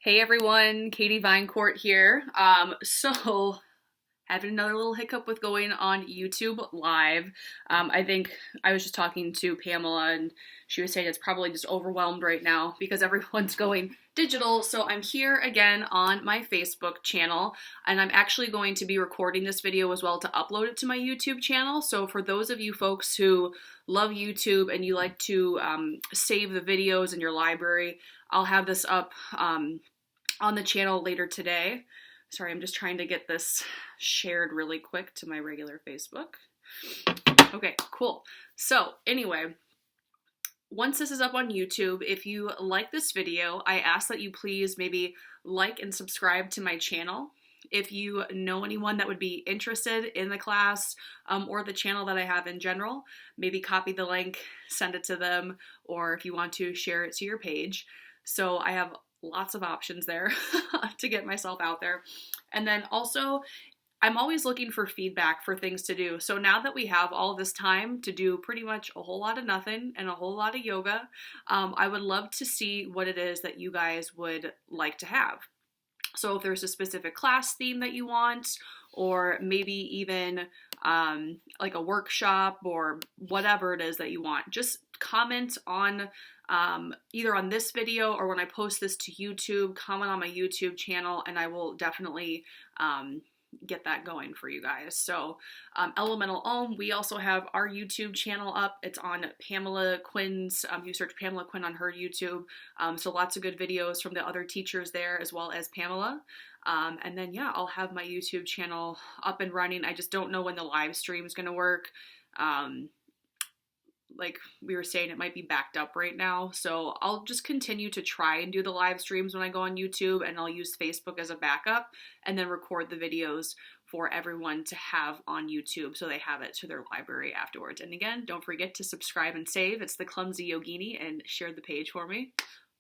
Hey everyone, Katie Viancourt here. Having another little hiccup with going on YouTube live. I think I was just talking to Pamela and she was saying it's probably just overwhelmed right now because everyone's going digital. So I'm here again on my Facebook channel and I'm actually going to be recording this video as well to upload it to my YouTube channel. So for those of you folks who love YouTube and you like to save the videos in your library, I'll have this up on the channel later today. Sorry, I'm just trying to get this shared really quick to my regular Facebook. Okay, cool. So anyway, once this is up on YouTube, if you like this video, I ask that you please maybe like and subscribe to my channel. If you know anyone that would be interested in the class or the channel that I have in general, maybe copy the link, send it to them, or if you want to, share it to your page. So I have lots of options there to get myself out there. And then also, I'm always looking for feedback for things to do. So now that we have all this time to do pretty much a whole lot of nothing and a whole lot of yoga, I would love to see what it is that you guys would like to have. So if there's a specific class theme that you want, or maybe even like a workshop or whatever it is that you want, just comment on either on this video or when I post this to YouTube, comment on my YouTube channel and I will definitely get that going for you guys. So Elemental Om, we also have our YouTube channel up. It's on Pamela Quinn's, you search Pamela Quinn on her YouTube. So lots of good videos from the other teachers there as well as Pamela. And then yeah, I'll have my YouTube channel up and running. I just don't know when the live stream is going to work. Like we were saying, it might be backed up right now. So I'll just continue to try and do the live streams when I go on YouTube, and I'll use Facebook as a backup and then record the videos for everyone to have on YouTube so they have it to their library afterwards. And again, don't forget to subscribe and save. It's the Clumsy Yogini, and share the page for me.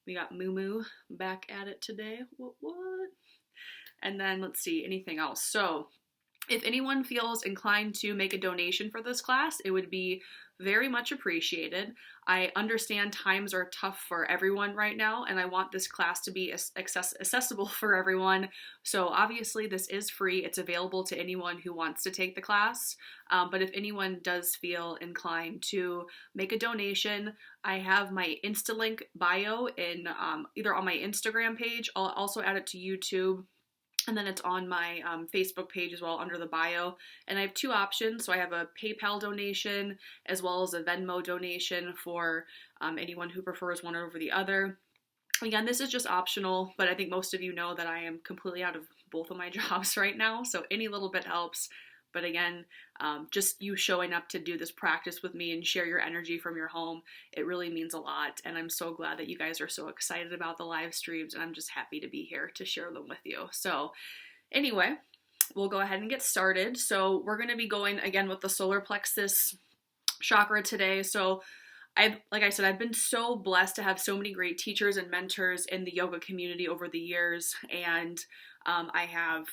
We got Moo Moo back at it today. What? And then let's see, anything else. So if anyone feels inclined to make a donation for this class, it would be very much appreciated. I understand times are tough for everyone right now, and I want this class to be accessible for everyone. So obviously this is free. It's available to anyone who wants to take the class. But if anyone does feel inclined to make a donation, I have my Instalink bio in either on my Instagram page. I'll also add it to YouTube. And then it's on my Facebook page as well under the bio. And I have two options. So I have a PayPal donation as well as a Venmo donation for anyone who prefers one over the other. Again, this is just optional, but I think most of you know that I am completely out of both of my jobs right now. So any little bit helps. But again, just you showing up to do this practice with me and share your energy from your home, it really means a lot. And I'm so glad that you guys are so excited about the live streams, and I'm just happy to be here to share them with you. So anyway, we'll go ahead and get started. So we're going to be going again with the Solar Plexus Chakra today. So like I said, I've been so blessed to have so many great teachers and mentors in the yoga community over the years. And I have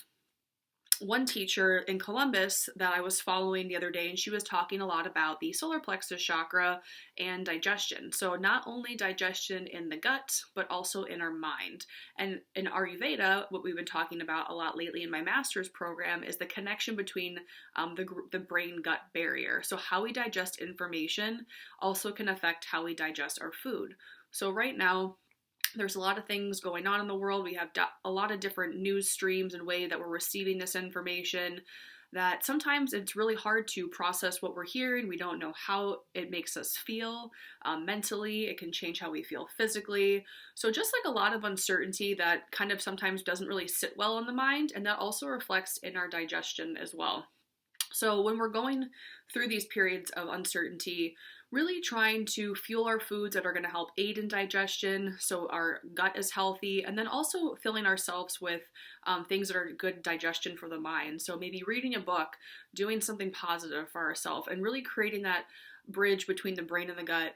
one teacher in Columbus that I was following the other day, and she was talking a lot about the solar plexus chakra and digestion. So not only digestion in the gut, but also in our mind. And in Ayurveda, what we've been talking about a lot lately in my master's program is the connection between the brain-gut barrier. So how we digest information also can affect how we digest our food. So right now, there's a lot of things going on in the world. We have a lot of different news streams and way that we're receiving this information that sometimes it's really hard to process what we're hearing. We don't know how it makes us feel mentally. It can change how we feel physically. So just like a lot of uncertainty that kind of sometimes doesn't really sit well in the mind, and that also reflects in our digestion as well. So when we're going through these periods of uncertainty, really trying to fuel our foods that are going to help aid in digestion so our gut is healthy, and then also filling ourselves with things that are good digestion for the mind. So maybe reading a book, doing something positive for ourselves, and really creating that bridge between the brain and the gut,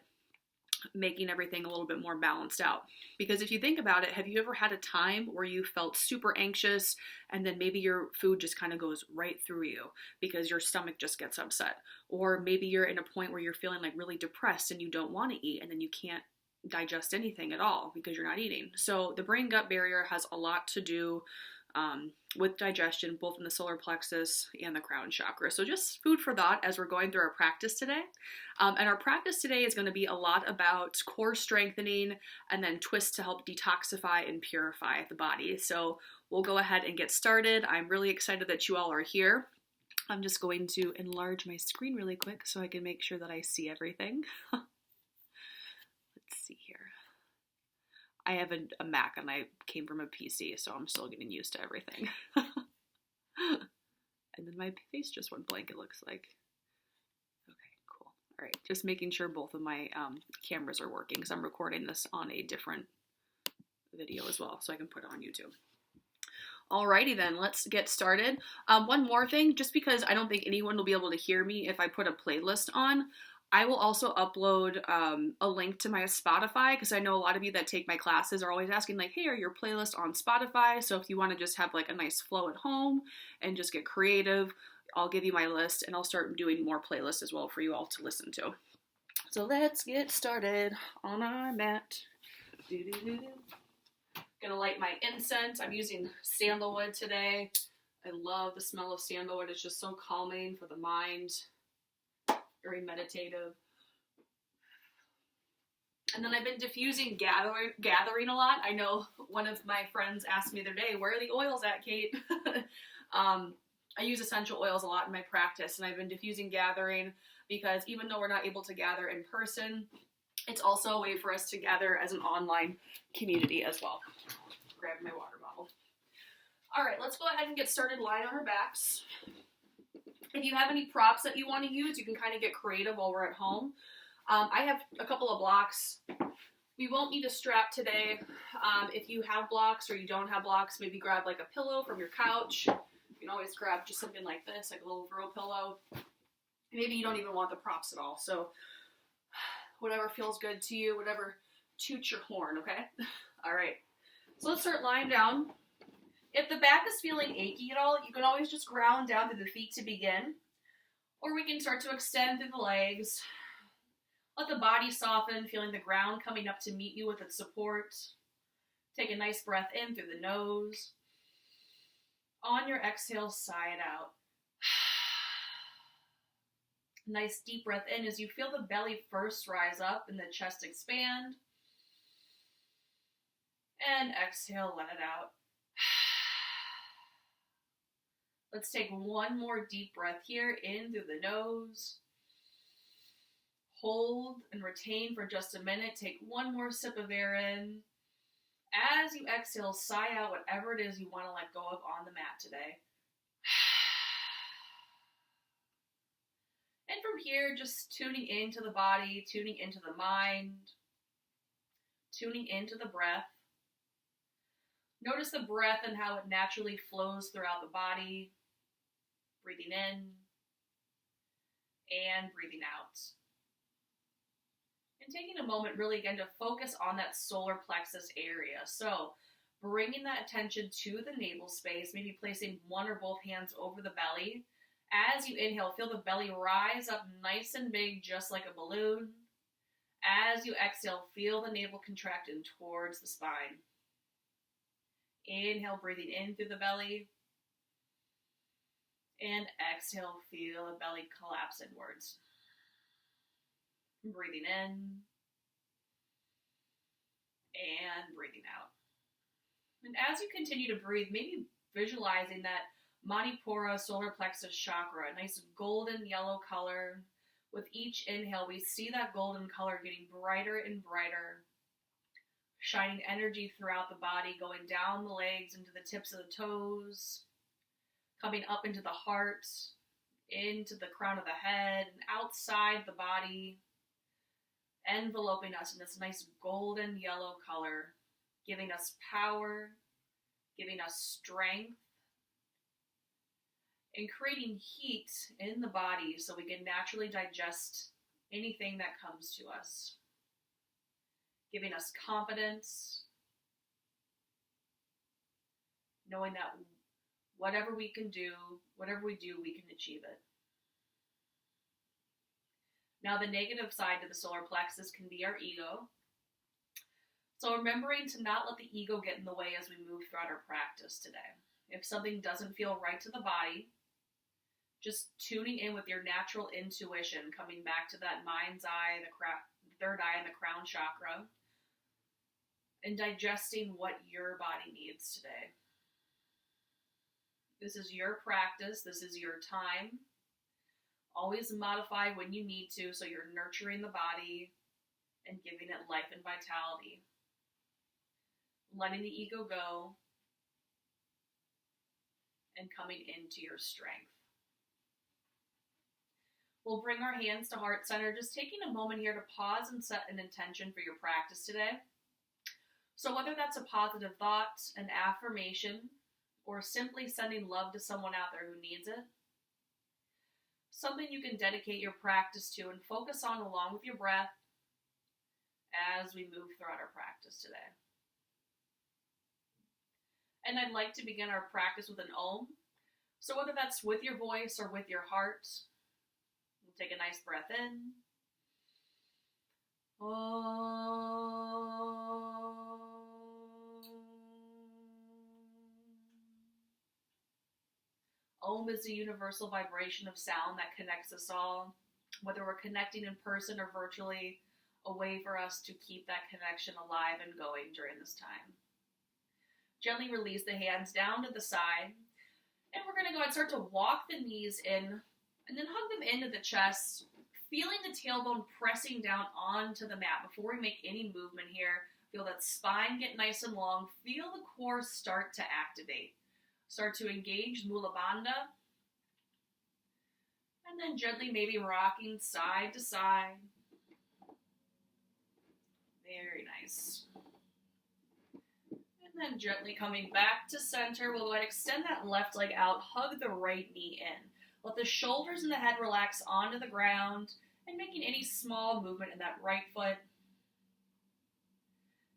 making everything a little bit more balanced out. Because if you think about it, have you ever had a time where you felt super anxious and then maybe your food just kind of goes right through you because your stomach just gets upset? Or maybe you're in a point where you're feeling like really depressed and you don't want to eat, and then you can't digest anything at all because you're not eating. So the brain-gut barrier has a lot to do with digestion, both in the solar plexus and the crown chakra. So just food for thought as we're going through our practice today. And our practice today is going to be a lot about core strengthening and then twists to help detoxify and purify the body. So we'll go ahead and get started. I'm really excited that you all are here. I'm just going to enlarge my screen really quick so I can make sure that I see everything. Let's see here. I have a Mac and I came from a PC, so I'm still getting used to everything. And then my face just went blank, it looks like. Okay, cool. All right, just making sure both of my cameras are working because I'm recording this on a different video as well, so I can put it on YouTube. Alrighty then, let's get started. One more thing, just because I don't think anyone will be able to hear me if I put a playlist on, I will also upload a link to my Spotify because I know a lot of you that take my classes are always asking like, hey, are your playlists on Spotify? So if you want to just have like a nice flow at home and just get creative, I'll give you my list and I'll start doing more playlists as well for you all to listen to. So let's get started on our mat. Gonna light my incense. I'm using sandalwood today. I love the smell of sandalwood. It's just so calming for the mind. Very meditative. And then I've been diffusing, gathering a lot. I know one of my friends asked me the other day, where are the oils at, Kate? I use essential oils a lot in my practice, and I've been diffusing, gathering, because even though we're not able to gather in person, it's also a way for us to gather as an online community as well. Grab my water bottle. All right, let's go ahead and get started lying on our backs. If you have any props that you want to use, you can kind of get creative while we're at home. I have a couple of blocks. We won't need a strap today. If you have blocks or you don't have blocks, maybe grab like a pillow from your couch. You can always grab just something like this, like a little throw pillow. Maybe you don't even want the props at all. So whatever feels good to you, whatever toots your horn, okay? All right. So let's start lying down. If the back is feeling achy at all, you can always just ground down through the feet to begin. Or we can start to extend through the legs. Let the body soften, feeling the ground coming up to meet you with its support. Take a nice breath in through the nose. On your exhale, sigh it out. Nice deep breath in as you feel the belly first rise up and the chest expand. And exhale, let it out. Let's take one more deep breath here, in through the nose. Hold and retain for just a minute. Take one more sip of air in. As you exhale, sigh out whatever it is you want to let go of on the mat today. And from here, just tuning into the body, tuning into the mind, tuning into the breath. Notice the breath and how it naturally flows throughout the body. Breathing in and breathing out. And taking a moment really again to focus on that solar plexus area. So bringing that attention to the navel space, maybe placing one or both hands over the belly. As you inhale, feel the belly rise up nice and big, just like a balloon. As you exhale, feel the navel contract in towards the spine. Inhale, breathing in through the belly. And exhale, feel the belly collapse inwards. Breathing in. And breathing out. And as you continue to breathe, maybe visualizing that Manipura solar plexus chakra, a nice golden yellow color. With each inhale, we see that golden color getting brighter and brighter, shining energy throughout the body, going down the legs, into the tips of the toes, coming up into the heart, into the crown of the head, and outside the body, enveloping us in this nice golden yellow color, giving us power, giving us strength, and creating heat in the body so we can naturally digest anything that comes to us, giving us confidence, knowing that whatever we can do, whatever we do, we can achieve it. Now, the negative side to the solar plexus can be our ego. So remembering to not let the ego get in the way as we move throughout our practice today. If something doesn't feel right to the body, just tuning in with your natural intuition, coming back to that mind's eye, the third eye, and the crown chakra, and digesting what your body needs today. This is your practice. This is your time. Always modify when you need to, so you're nurturing the body and giving it life and vitality. Letting the ego go and coming into your strength. We'll bring our hands to heart center, just taking a moment here to pause and set an intention for your practice today. So whether that's a positive thought, an affirmation, or simply sending love to someone out there who needs it, something you can dedicate your practice to and focus on along with your breath as we move throughout our practice today. And I'd like to begin our practice with an Om. So whether that's with your voice or with your heart, we'll take a nice breath in. Om. Om is the universal vibration of sound that connects us all, whether we're connecting in person or virtually, a way for us to keep that connection alive and going during this time. Gently release the hands down to the side, and we're going to go ahead and start to walk the knees in, and then hug them into the chest, feeling the tailbone pressing down onto the mat. Before we make any movement here, feel that spine get nice and long, feel the core start to activate. Start to engage Mula Bandha. And then gently maybe rocking side to side. Very nice. And then gently coming back to center. We'll go ahead and extend that left leg out. Hug the right knee in. Let the shoulders and the head relax onto the ground. And making any small movement in that right foot.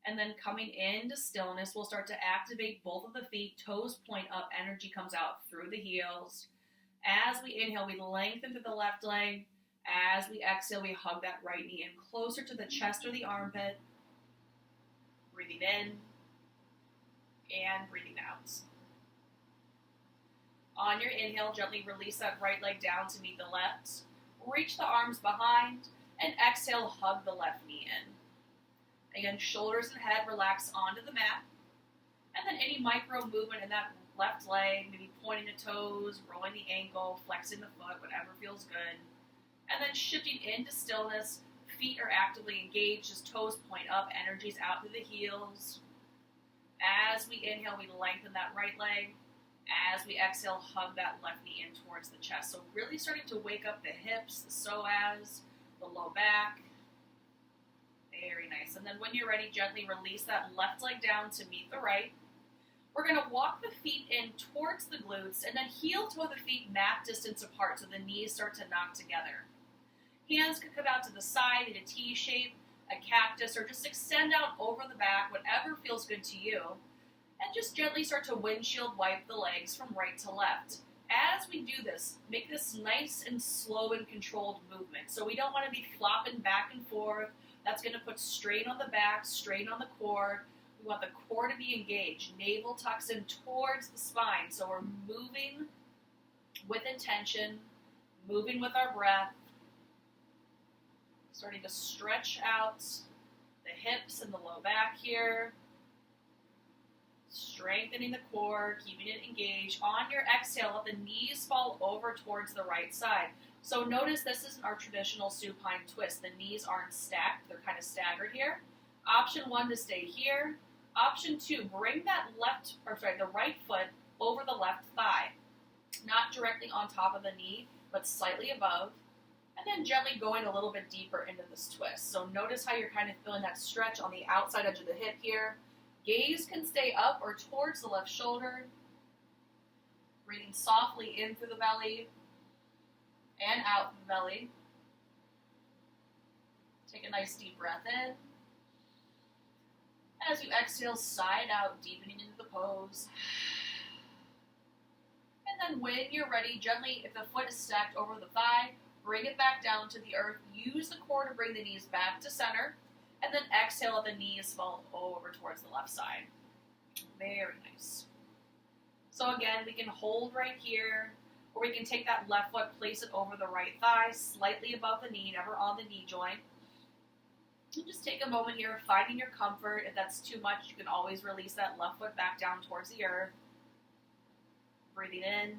And then coming into stillness, we'll start to activate both of the feet. Toes point up. Energy comes out through the heels. As we inhale, we lengthen through the left leg. As we exhale, we hug that right knee in closer to the chest or the armpit. Breathing in and breathing out. On your inhale, gently release that right leg down to meet the left. Reach the arms behind and exhale, hug the left knee in. Again, shoulders and head relax onto the mat. And then any micro movement in that left leg, maybe pointing the toes, rolling the ankle, flexing the foot, whatever feels good. And then shifting into stillness, feet are actively engaged as toes point up, energy's out through the heels. As we inhale, we lengthen that right leg. As we exhale, hug that left knee in towards the chest. So really starting to wake up the hips, the psoas, the low back. Very nice. And then when you're ready, gently release that left leg down to meet the right. We're going to walk the feet in towards the glutes and then heel toe the feet mat distance apart so the knees start to knock together. Hands can come out to the side in a T shape, a cactus, or just extend out over the back, whatever feels good to you. And just gently start to windshield wipe the legs from right to left. As we do this, make this nice and slow and controlled movement. So we don't want to be flopping back and forth. That's going to put strain on the back, strain on the core. We want the core to be engaged. Navel tucks in towards the spine. So we're moving with intention, moving with our breath. Starting to stretch out the hips and the low back here. Strengthening the core, keeping it engaged. On your exhale, let the knees fall over towards the right side. So notice this isn't our traditional supine twist. The knees aren't stacked. They're kind of staggered here. Option 1 to stay here. Option 2, bring that the right foot over the left thigh. Not directly on top of the knee, but slightly above. And then gently going a little bit deeper into this twist. So notice how you're kind of feeling that stretch on the outside edge of the hip here. Gaze can stay up or towards the left shoulder. Breathing softly in through the belly and out through the belly. Take a nice deep breath in. As you exhale, side out, deepening into the pose. And then when you're ready, gently, if the foot is stacked over the thigh, bring it back down to the earth. Use the core to bring the knees back to center. And then exhale, let the knees fall over towards the left side. Very nice. So again, we can hold right here, or we can take that left foot, place it over the right thigh, slightly above the knee, never on the knee joint. And just take a moment here, finding your comfort. If that's too much, you can always release that left foot back down towards the earth. Breathing in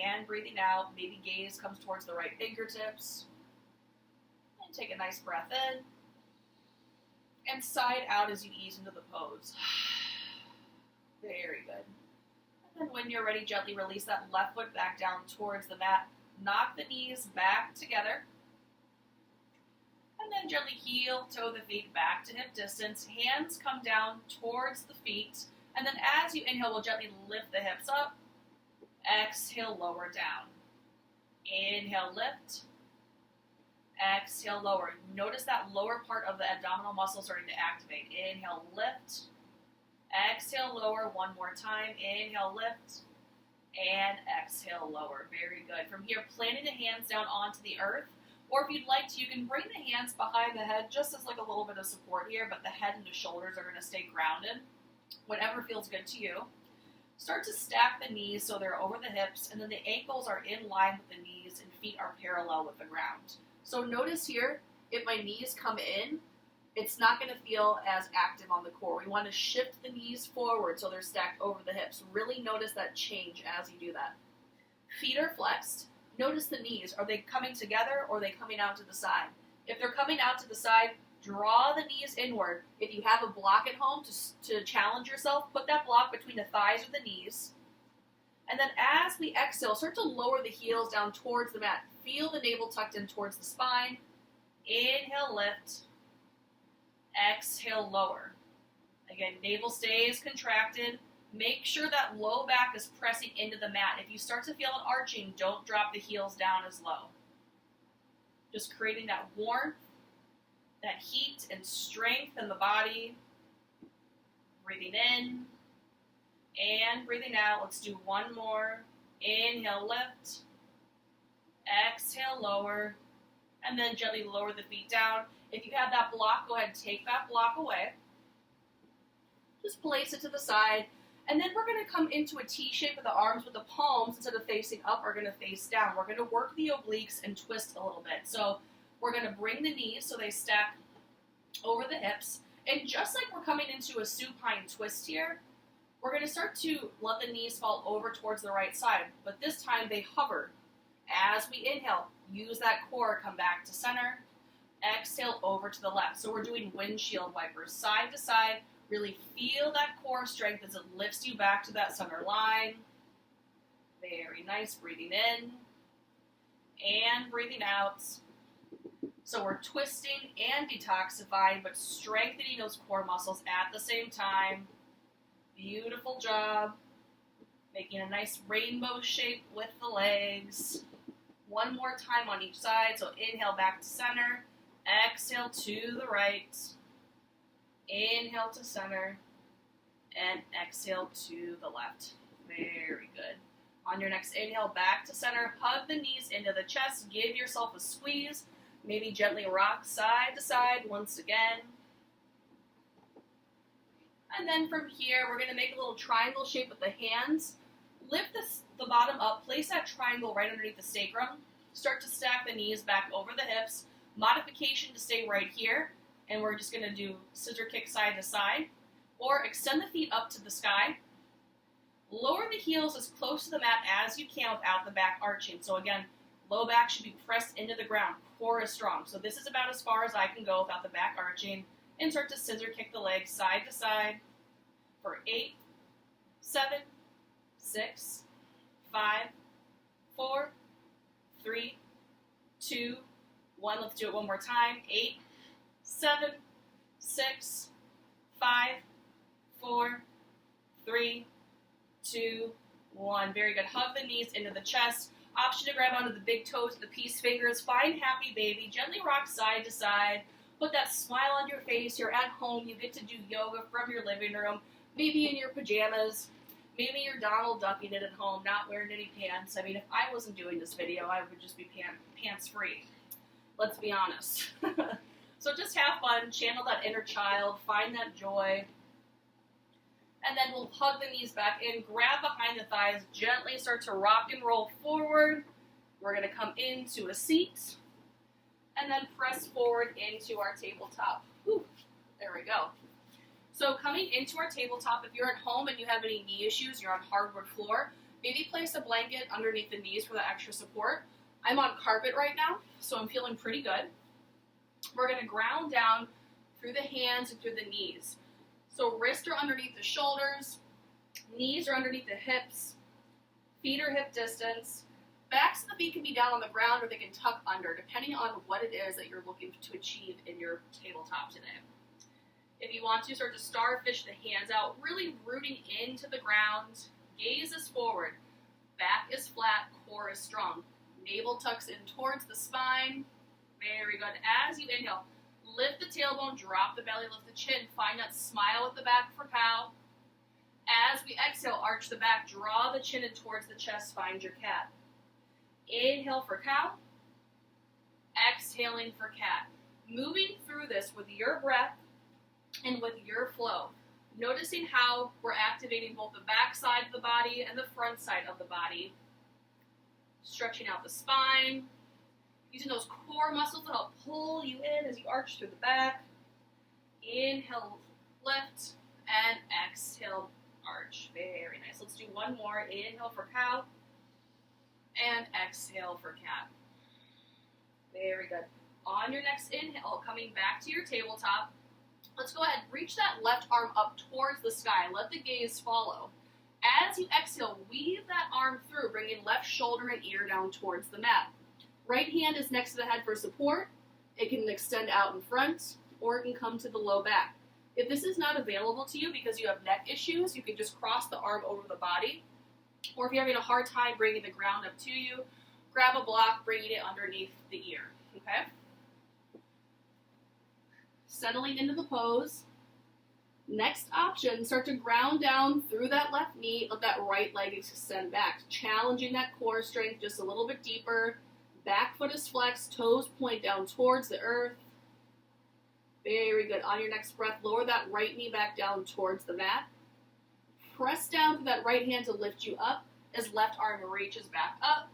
and breathing out. Maybe gaze comes towards the right fingertips. And take a nice breath in. And sigh out as you ease into the pose. Very good. And then when you're ready, gently release that left foot back down towards the mat. Knock the knees back together. And then gently heel, toe the feet back to hip distance. Hands come down towards the feet. And then as you inhale, we'll gently lift the hips up. Exhale, lower down. Inhale, lift. Exhale, lower. Notice that lower part of the abdominal muscle starting to activate. Inhale, lift. Exhale, lower. One more time. Inhale, lift. And exhale, lower. Very good. From here, planting the hands down onto the earth. Or if you'd like to, you can bring the hands behind the head just as like a little bit of support here, but the head and the shoulders are going to stay grounded. Whatever feels good to you. Start to stack the knees so they're over the hips, and then the ankles are in line with the knees and feet are parallel with the ground. So notice here, if my knees come in, it's not going to feel as active on the core. We want to shift the knees forward so they're stacked over the hips. Really notice that change as you do that. Feet are flexed. Notice the knees. Are they coming together or are they coming out to the side? If they're coming out to the side, draw the knees inward. If you have a block at home to challenge yourself, put that block between the thighs or the knees. And then as we exhale, start to lower the heels down towards the mat. Feel the navel tucked in towards the spine. Inhale, lift. Exhale, lower. Again, navel stays contracted. Make sure that low back is pressing into the mat. If you start to feel it arching, don't drop the heels down as low. Just creating that warmth, that heat and strength in the body. Breathing in and breathing out. Let's do one more. Inhale, lift. Exhale, lower. And then gently lower the feet down. If you have that block, go ahead and take that block away. Just place it to the side. And then we're going to come into a T shape with the arms, with the palms, instead of facing up, are going to face down. We're going to work the obliques and twist a little bit. So we're going to bring the knees so they stack over the hips. And just like we're coming into a supine twist here, we're going to start to let the knees fall over towards the right side. But this time they hover. As we inhale, use that core, come back to center. Exhale over to the left. So we're doing windshield wipers, side to side. Really feel that core strength as it lifts you back to that center line. Very nice. Breathing in and breathing out. So we're twisting and detoxifying, but strengthening those core muscles at the same time. Beautiful job. Making a nice rainbow shape with the legs. One more time on each side. So inhale back to center. Exhale to the right. Inhale to center, and exhale to the left. Very good. On your next inhale, back to center, hug the knees into the chest, give yourself a squeeze, maybe gently rock side to side once again. And then from here, we're going to make a little triangle shape with the hands. Lift the bottom up, place that triangle right underneath the sacrum, start to stack the knees back over the hips. Modification to stay right here. And we're just going to do scissor kick side to side, or extend the feet up to the sky. Lower the heels as close to the mat as you can without the back arching. So again, low back should be pressed into the ground. Core is strong. So this is about as far as I can go without the back arching. And start to scissor kick the legs side to side for 8, 7, 6, 5, 4, 3, 2, 1. Let's do it one more time. 8, 7, 6, 5, 4, 3, 2, 1. Very good. Hug the knees into the chest. Option to grab onto the big toes, the peace fingers. Find happy baby. Gently rock side to side. Put that smile on your face. You're at home. You get to do yoga from your living room. Maybe in your pajamas. Maybe you're Donald Ducking it at home, not wearing any pants. I mean, if I wasn't doing this video, I would just be pants free. Let's be honest. So just have fun, channel that inner child, find that joy. And then we'll hug the knees back in, grab behind the thighs, gently start to rock and roll forward. We're going to come into a seat, and then press forward into our tabletop. Whew, there we go. So coming into our tabletop, if you're at home and you have any knee issues, you're on hardwood floor, maybe place a blanket underneath the knees for that extra support. I'm on carpet right now, so I'm feeling pretty good. We're going to ground down through the hands and through the knees. So wrists are underneath the shoulders, knees are underneath the hips, feet are hip distance. Backs of the feet can be down on the ground or they can tuck under, depending on what it is that you're looking to achieve in your tabletop today. If you want to, start to starfish the hands out, really rooting into the ground. Gaze is forward, back is flat, core is strong. Navel tucks in towards the spine. Very good. As you inhale, lift the tailbone, drop the belly, lift the chin. Find that smile at the back for cow. As we exhale, arch the back, draw the chin in towards the chest, find your cat. Inhale for cow. Exhaling for cat. Moving through this with your breath and with your flow. Noticing how we're activating both the back side of the body and the front side of the body. Stretching out the spine. Using those core muscles to help pull you in as you arch through the back. Inhale, lift, and exhale, arch. Very nice. Let's do one more. Inhale for cow, and exhale for cat. Very good. On your next inhale, coming back to your tabletop, let's go ahead, reach that left arm up towards the sky. Let the gaze follow. As you exhale, weave that arm through, bringing left shoulder and ear down towards the mat. Right hand is next to the head for support. It can extend out in front, or it can come to the low back. If this is not available to you because you have neck issues, you can just cross the arm over the body. Or if you're having a hard time bringing the ground up to you, grab a block, bringing it underneath the ear. Okay? Settling into the pose. Next option, start to ground down through that left knee, let that right leg extend back, challenging that core strength just a little bit deeper. Back foot is flexed, toes point down towards the earth. Very good. On your next breath, lower that right knee back down towards the mat. Press down to that right hand to lift you up as left arm reaches back up.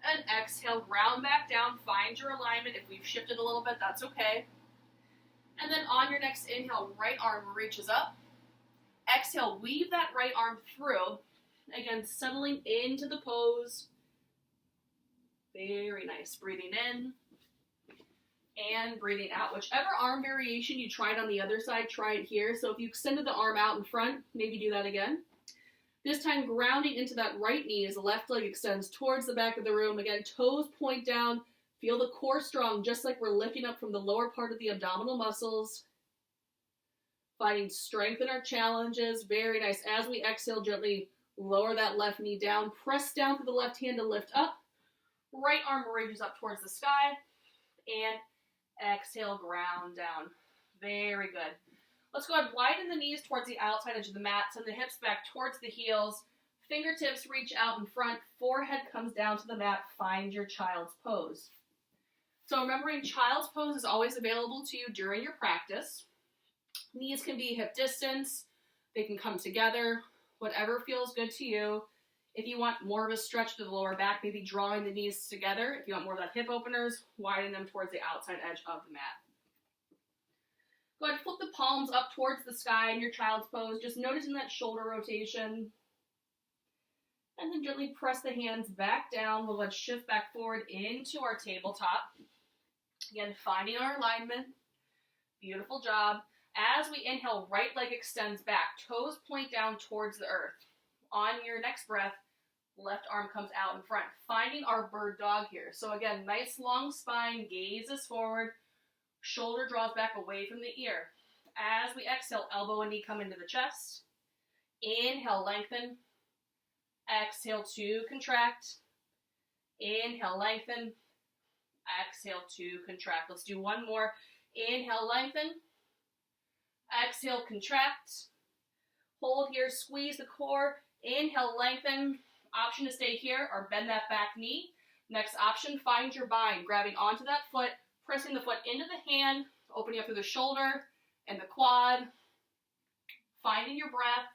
And exhale, round back down, find your alignment. If we've shifted a little bit, that's okay. And then on your next inhale, right arm reaches up. Exhale, weave that right arm through. Again, settling into the pose. Very nice. Breathing in and breathing out. Whichever arm variation you tried on the other side, try it here. So if you extended the arm out in front, maybe do that again. This time grounding into that right knee as the left leg extends towards the back of the room. Again, toes point down. Feel the core strong, just like we're lifting up from the lower part of the abdominal muscles. Finding strength in our challenges. Very nice. As we exhale, gently lower that left knee down. Press down to the left hand to lift up. Right arm reaches up towards the sky. And exhale, ground down. Very good. Let's go ahead, widen the knees towards the outside edge of the mat. Send the hips back towards the heels. Fingertips reach out in front. Forehead comes down to the mat. Find your child's pose. So remembering child's pose is always available to you during your practice. Knees can be hip distance. They can come together. Whatever feels good to you. If you want more of a stretch to the lower back, maybe drawing the knees together. If you want more of that hip openers, widen them towards the outside edge of the mat. Go ahead, flip the palms up towards the sky in your child's pose. Just noticing that shoulder rotation. And then gently press the hands back down. We'll let's shift back forward into our tabletop. Again, finding our alignment. Beautiful job. As we inhale, right leg extends back. Toes point down towards the earth. On your next breath, left arm comes out in front. Finding our bird dog here. So again, nice long spine, gaze is forward. Shoulder draws back away from the ear. As we exhale, elbow and knee come into the chest. Inhale, lengthen. Exhale to contract. Inhale, lengthen. Exhale to contract. Let's do one more. Inhale, lengthen. Exhale, contract. Hold here, squeeze the core. Inhale, lengthen. Option to stay here or bend that back knee. Next option, find your bind. Grabbing onto that foot. pressing the foot into the hand, opening up through the shoulder and the quad, finding your breath,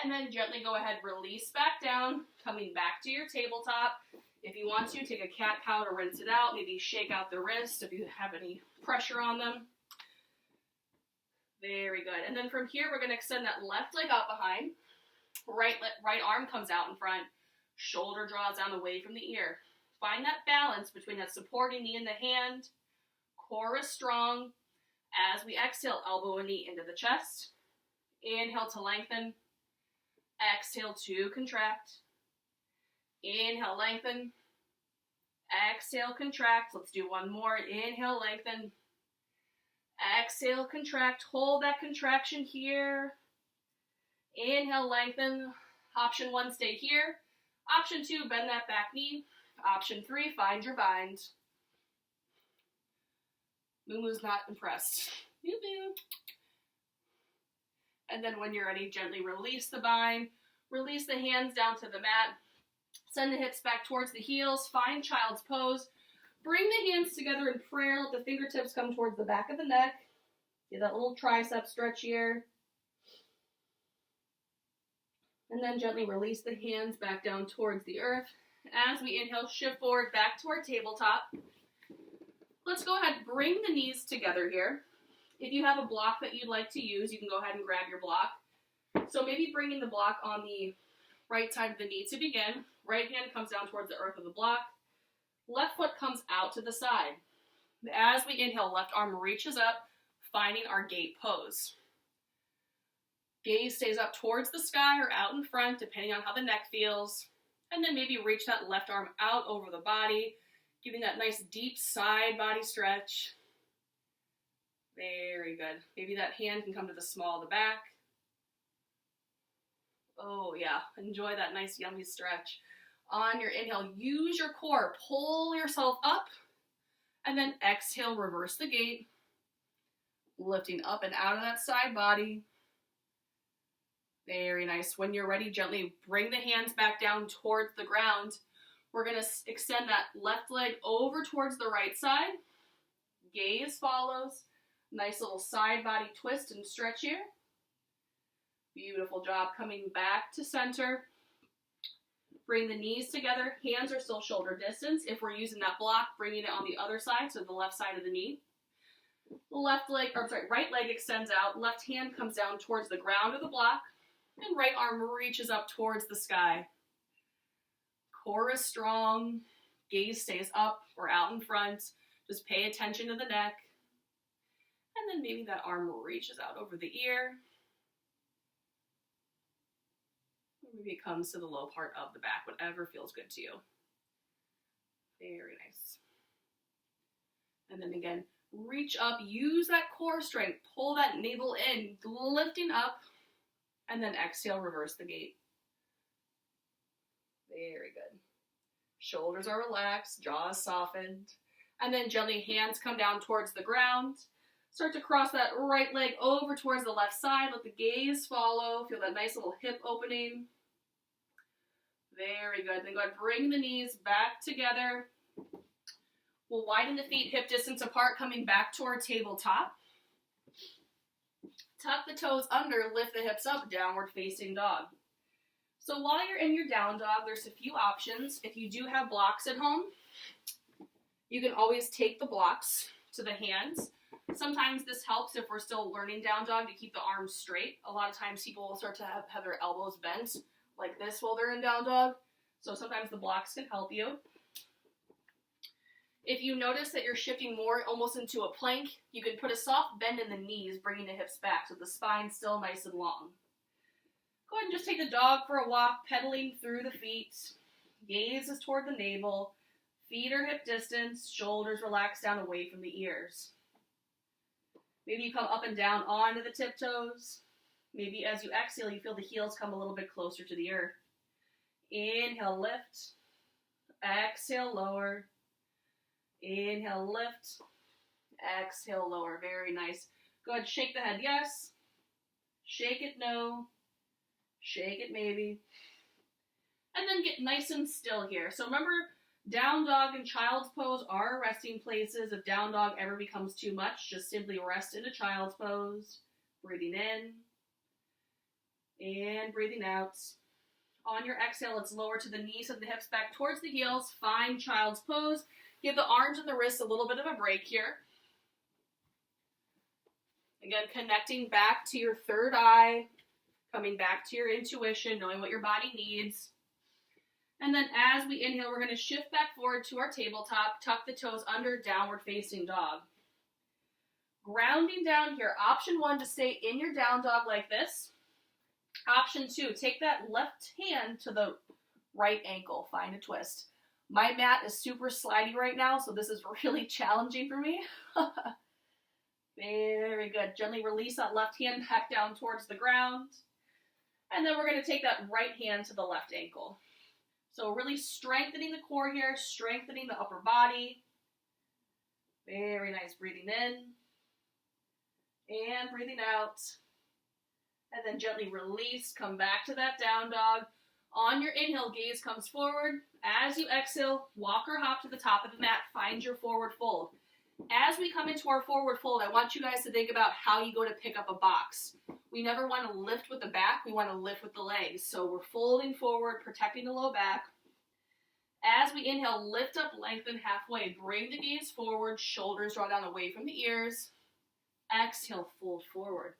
and then gently go ahead, release back down, coming back to your tabletop. If you want to, take a cat-cow to rinse it out, maybe shake out the wrists if you have any pressure on them. Very good. And then from here, we're going to extend that left leg out behind. Right arm comes out in front. Shoulder draws down away from the ear. Find that balance between that supporting knee and the hand. Core is strong. As we exhale, elbow and knee into the chest. Inhale to lengthen. Exhale to contract. Inhale, lengthen. Exhale, contract. Let's do one more. Inhale, lengthen. Exhale, contract. Hold that contraction here. Inhale, lengthen. Option 1, stay here. Option 2, bend that back knee. Option 3, find your bind. Mumu's not impressed. Moo-moo. And then when you're ready, gently release the bind. Release the hands down to the mat. Send the hips back towards the heels. Find child's pose. Bring the hands together in prayer. Let the fingertips come towards the back of the neck. Get that little tricep stretch here. And then gently release the hands back down towards the earth. As we inhale, shift forward back to our tabletop. Let's go ahead and bring the knees together here. If you have a block that you'd like to use, you can go ahead and grab your block. So maybe bringing the block on the right side of the knee to begin. Right hand comes down towards the earth of the block. Left foot comes out to the side. As we inhale, left arm reaches up, finding our gate pose. Gaze stays up towards the sky or out in front, depending on how the neck feels. And then maybe reach that left arm out over the body, giving that nice deep side body stretch. Very good. Maybe that hand can come to the small of the back. Oh yeah, enjoy that nice yummy stretch. On your inhale, use your core, pull yourself up, and then exhale, reverse the gate, lifting up and out of that side body. Very nice. When you're ready, gently bring the hands back down towards the ground. We're going to extend that left leg over towards the right side. Gaze follows. Nice little side body twist and stretch here. Beautiful job. Coming back to center. Bring the knees together. Hands are still shoulder distance. If we're using that block, bringing it on the other side, so the left side of the knee. Right leg extends out. Left hand comes down towards the ground of the block. And right arm reaches up towards the sky. Core is strong. Gaze stays up or out in front. Just pay attention to the neck. And then maybe that arm reaches out over the ear. Maybe it comes to the low part of the back, whatever feels good to you. Very nice. And then again, reach up, use that core strength, pull that navel in, lifting up, and then exhale, reverse the gate. Very good. Shoulders are relaxed, jaw is softened, and then gently hands come down towards the ground. Start to cross that right leg over towards the left side, let the gaze follow, feel that nice little hip opening. Very good. Then go ahead and bring the knees back together. We'll widen the feet hip distance apart, coming back to our tabletop. Tuck the toes under, lift the hips up, downward facing dog. So while you're in your down dog, there's a few options. If you do have blocks at home, you can always take the blocks to the hands. Sometimes this helps if we're still learning down dog to keep the arms straight. A lot of times people will start to have their elbows bent like this while they're in down dog. So sometimes the blocks can help you. If you notice that you're shifting more almost into a plank, you can put a soft bend in the knees, bringing the hips back so the spine's still nice and long. Go ahead and just take the dog for a walk, pedaling through the feet. Gaze is toward the navel. Feet are hip distance. Shoulders relax down away from the ears. Maybe you come up and down onto the tiptoes. Maybe as you exhale, you feel the heels come a little bit closer to the earth. Inhale, lift. Exhale, lower. Inhale, lift. Exhale, lower. Very nice. Go ahead, shake the head, yes. Shake it, no. Shake it, maybe. And then get nice and still here. So remember, Down dog and child's pose are resting places. If down dog ever becomes too much, just simply rest into child's pose. Breathing in and breathing out. On your exhale, let's lower to the knees and the hips back towards the heels. Find child's pose. Give the arms and the wrists a little bit of a break here. Again, connecting back to your third eye, coming back to your intuition, knowing what your body needs. And then as we inhale, we're going to shift back forward to our tabletop, tuck the toes under, downward facing dog. Grounding down here. Option 1, to stay in your down dog like this. Option 2, take that left hand to the right ankle. Find a twist. My mat is super slidey right now, so this is really challenging for me. Very good. Gently release that left hand back down towards the ground. And then we're going to take that right hand to the left ankle. So really strengthening the core here, strengthening the upper body. Very nice. Breathing in and breathing out. And then gently release, come back to that down dog. On your inhale, gaze comes forward. As you exhale, walk or hop to the top of the mat, find your forward fold. As we come into our forward fold, I want you guys to think about how you go to pick up a box. We never want to lift with the back, we want to lift with the legs. So we're folding forward, protecting the low back. As we inhale, lift up, lengthen halfway. Bring the gaze forward, shoulders draw down away from the ears. Exhale, fold forward.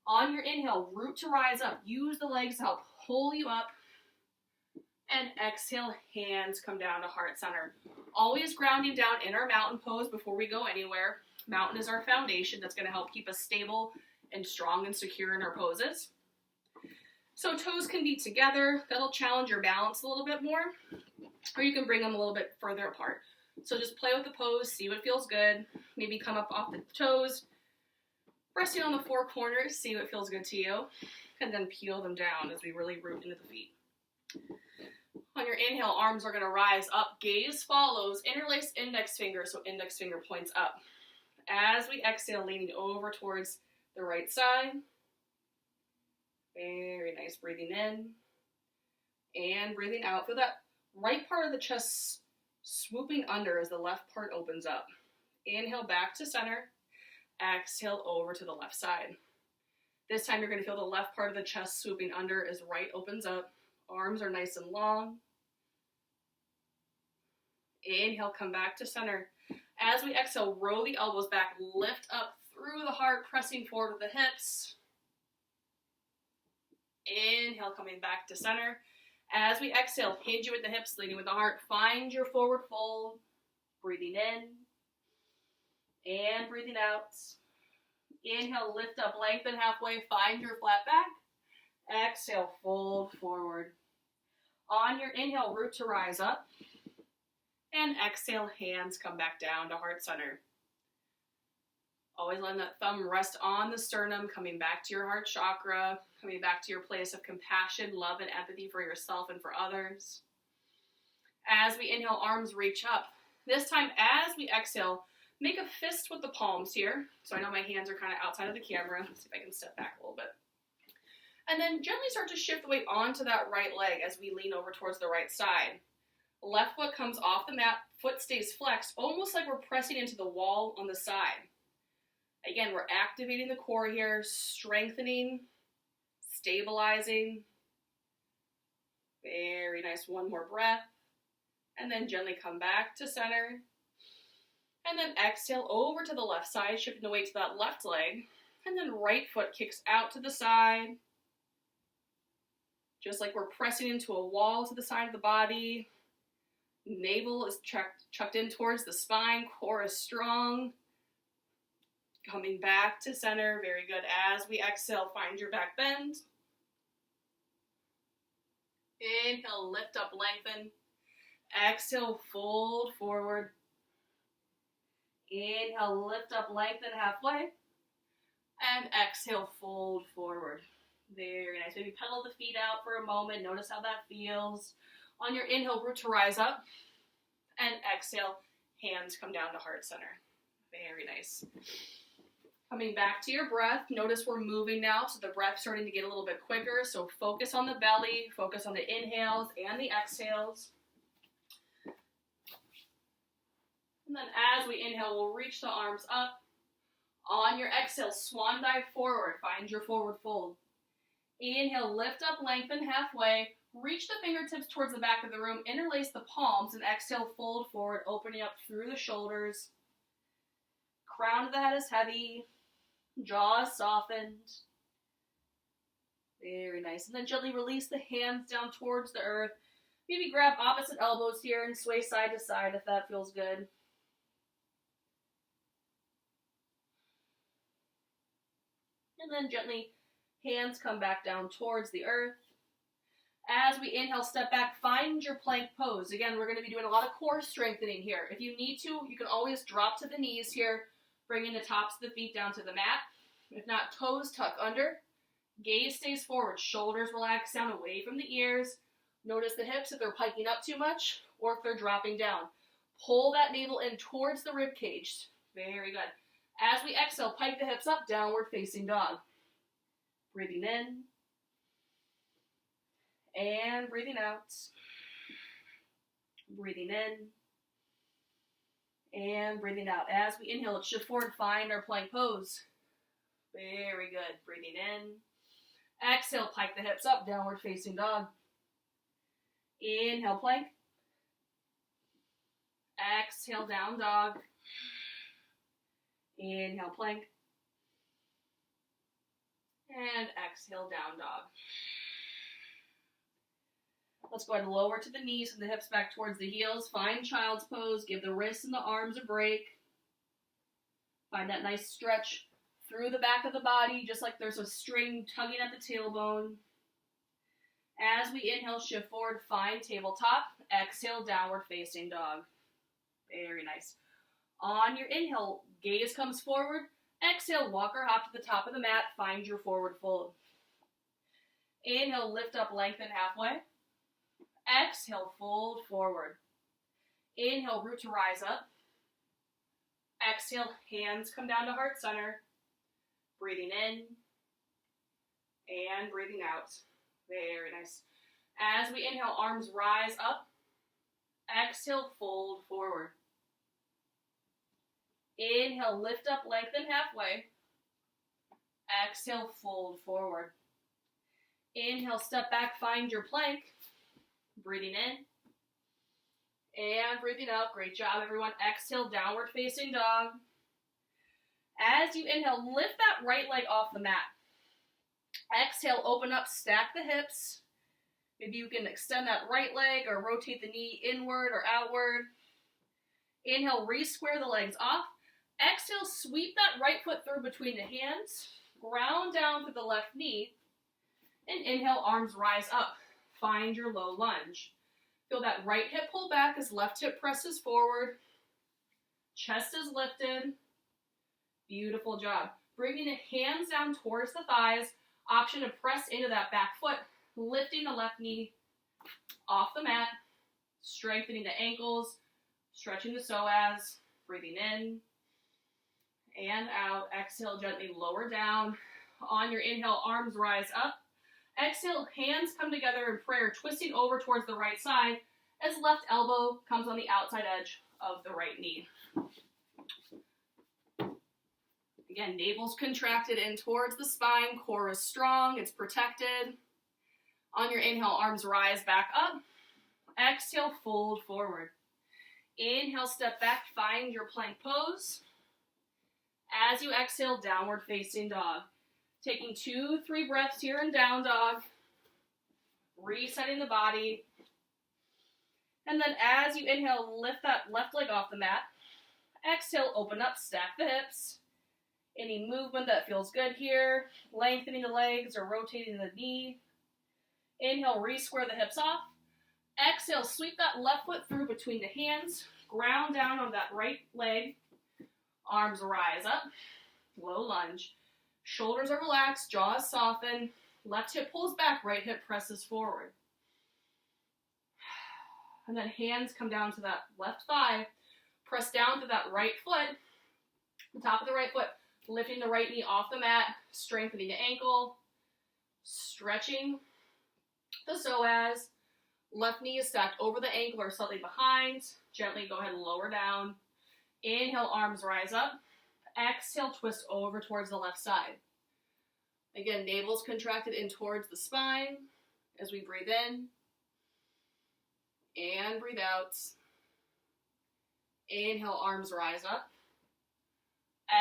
On your inhale, root to rise up. Use the legs to help pull you up. And exhale, hands come down to heart center. Always grounding down in our mountain pose before we go anywhere. Mountain is our foundation that's going to help keep us stable and strong and secure in our poses. So toes can be together. That'll challenge your balance a little bit more. Or you can bring them a little bit further apart. So just play with the pose, see what feels good. Maybe come up off the toes. Resting on the four corners, see what feels good to you. And then peel them down as we really root into the feet. On your inhale, arms are going to rise up. Gaze follows. Interlace index finger, so index finger points up. As we exhale, leaning over towards the right side. Very nice. Breathing in and breathing out. Feel that right part of the chest swooping under as the left part opens up. Inhale back to center. Exhale over to the left side. This time you're going to feel the left part of the chest swooping under as right opens up. Arms are nice and long. Inhale, come back to center. As we exhale, roll the elbows back, lift up through the heart, pressing forward with the hips. Inhale, coming back to center. As we exhale, hinge you with the hips, leading with the heart. Find your forward fold. Breathing in and breathing out. Inhale, lift up, lengthen halfway, find your flat back. Exhale, fold forward. On your inhale, root to rise up. And exhale, hands come back down to heart center. Always letting that thumb rest on the sternum, coming back to your heart chakra, coming back to your place of compassion, love, and empathy for yourself and for others. As we inhale, arms reach up. This time, as we exhale, make a fist with the palms here. So I know my hands are kind of outside of the camera. Let's see if I can step back a little bit. And then gently start to shift the weight onto that right leg as we lean over towards the right side. Left foot comes off the mat, foot stays flexed, almost like we're pressing into the wall on the side. Again, we're activating the core here, strengthening, stabilizing. Very nice. One more breath. And then gently come back to center. And then exhale over to the left side, shifting the weight to that left leg. And then right foot kicks out to the side. Just like we're pressing into a wall to the side of the body. Navel is chucked in towards the spine. Core is strong. Coming back to center. Very good. As we exhale, find your back bend. Inhale, lift up, lengthen. Exhale, fold forward. Inhale, lift up, lengthen halfway. And exhale, fold forward. Very nice. Maybe pedal the feet out for a moment. Notice how that feels. On your inhale, root to rise up. And exhale, hands come down to heart center. Very nice. Coming back to your breath. Notice we're moving now, so the breath's starting to get a little bit quicker. So focus on the belly, focus on the inhales and the exhales. And then as we inhale, we'll reach the arms up. On your exhale, swan dive forward. Find your forward fold. Inhale, lift up, lengthen halfway. Reach the fingertips towards the back of the room. Interlace the palms and exhale, fold forward, opening up through the shoulders. Crown of the head is heavy. Jaw is softened. Very nice. And then gently release the hands down towards the earth. Maybe grab opposite elbows here and sway side to side if that feels good. And then gently, hands come back down towards the earth. As we inhale, step back, find your plank pose. Again, we're going to be doing a lot of core strengthening here. If you need to, you can always drop to the knees here, bringing the tops of the feet down to the mat. If not, toes tuck under. Gaze stays forward, shoulders relax down away from the ears. Notice the hips if they're piking up too much or if they're dropping down. Pull that navel in towards the rib cage. Very good. As we exhale, pike the hips up, downward facing dog. Breathing in. And breathing out. Breathing in. And breathing out. As we inhale, let's shift forward, find our plank pose. Very good. Breathing in. Exhale, pike the hips up, downward facing dog. Inhale, plank. Exhale, down dog. Inhale, plank. And exhale, down dog. Let's go ahead and lower to the knees and the hips back towards the heels. Find child's pose. Give the wrists and the arms a break. Find that nice stretch through the back of the body, just like there's a string tugging at the tailbone. As we inhale, shift forward, find tabletop. Exhale, downward facing dog. Very nice. On your inhale, gaze comes forward. Exhale, walk or hop to the top of the mat. Find your forward fold. Inhale, lift up, lengthen halfway. Exhale, fold forward. Inhale, root to rise up. Exhale, hands come down to heart center. Breathing in and breathing out. Very nice. As we inhale, arms rise up. Exhale, fold forward. Inhale, lift up, lengthen halfway. Exhale, fold forward. Inhale, step back, find your plank. Breathing in and breathing out. Great job, everyone. Exhale, downward facing dog. As you inhale, lift that right leg off the mat. Exhale, open up, stack the hips. Maybe you can extend that right leg or rotate the knee inward or outward. Inhale, re-square the legs off. Exhale, sweep that right foot through between the hands. Ground down through the left knee. And inhale, arms rise up. Find your low lunge. Feel that right hip pull back as left hip presses forward. Chest is lifted. Beautiful job. Bringing the hands down towards the thighs. Option to press into that back foot. Lifting the left knee off the mat. Strengthening the ankles. Stretching the psoas. Breathing in and out. Exhale, gently lower down. On your inhale, arms rise up. Exhale, hands come together in prayer, twisting over towards the right side as left elbow comes on the outside edge of the right knee. Again, navel's contracted in towards the spine, core is strong, it's protected. On your inhale, arms rise back up. Exhale, fold forward. Inhale, step back, find your plank pose. As you exhale, downward facing dog. Taking 2-3 breaths here in down dog. Resetting the body. And then as you inhale, lift that left leg off the mat. Exhale, open up, stack the hips. Any movement that feels good here. Lengthening the legs or rotating the knee. Inhale, re-square the hips off. Exhale, sweep that left foot through between the hands. Ground down on that right leg. Arms rise up. Low lunge. Shoulders are relaxed, jaws soften. Left hip pulls back, right hip presses forward. And then hands come down to that left thigh. Press down to that right foot. The top of the right foot. Lifting the right knee off the mat. Strengthening the ankle. Stretching the psoas. Left knee is stacked over the ankle or slightly behind. Gently go ahead and lower down. Inhale, arms rise up. Exhale, twist over towards the left side. Again, navel's contracted in towards the spine as we breathe in and breathe out. Inhale, arms rise up.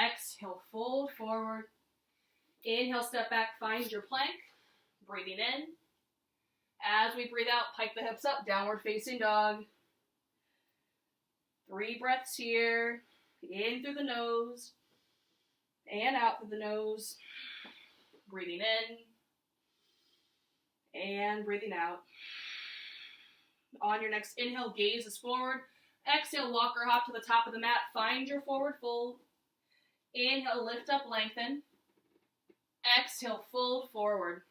Exhale, fold forward. Inhale, step back, find your plank. Breathing in. As we breathe out, pike the hips up, downward facing dog. 3 breaths here. In through the nose and out through the nose. Breathing in and breathing out. On your next inhale, gaze is forward. Exhale, walk or hop to the top of the mat. Find your forward fold. Inhale, lift up, lengthen. Exhale, fold forward.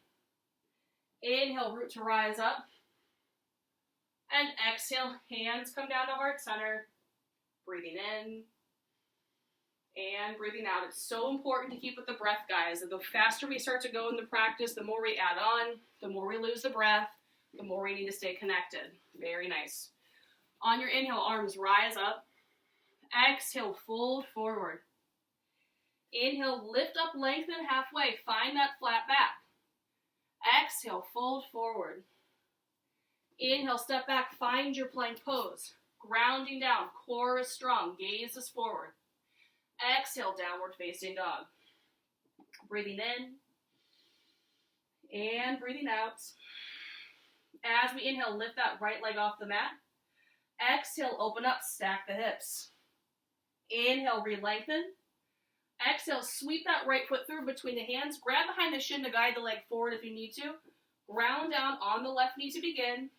Inhale, root to rise up. And exhale, hands come down to heart center. Breathing in and breathing out. It's so important to keep with the breath, guys. The faster we start to go in the practice, the more we add on, the more we lose the breath, the more we need to stay connected. Very nice. On your inhale, arms rise up. Exhale, fold forward. Inhale, lift up, lengthen halfway. Find that flat back. Exhale, fold forward. Inhale, step back, find your plank pose. Grounding down, core is strong, gaze is forward. Exhale, downward facing dog. Breathing in and breathing out. As we inhale, lift that right leg off the mat. Exhale, open up, stack the hips. Inhale, re-lengthen. Exhale, sweep that right foot through between the hands. Grab behind the shin to guide the leg forward if you need to. Ground down on the left knee to begin.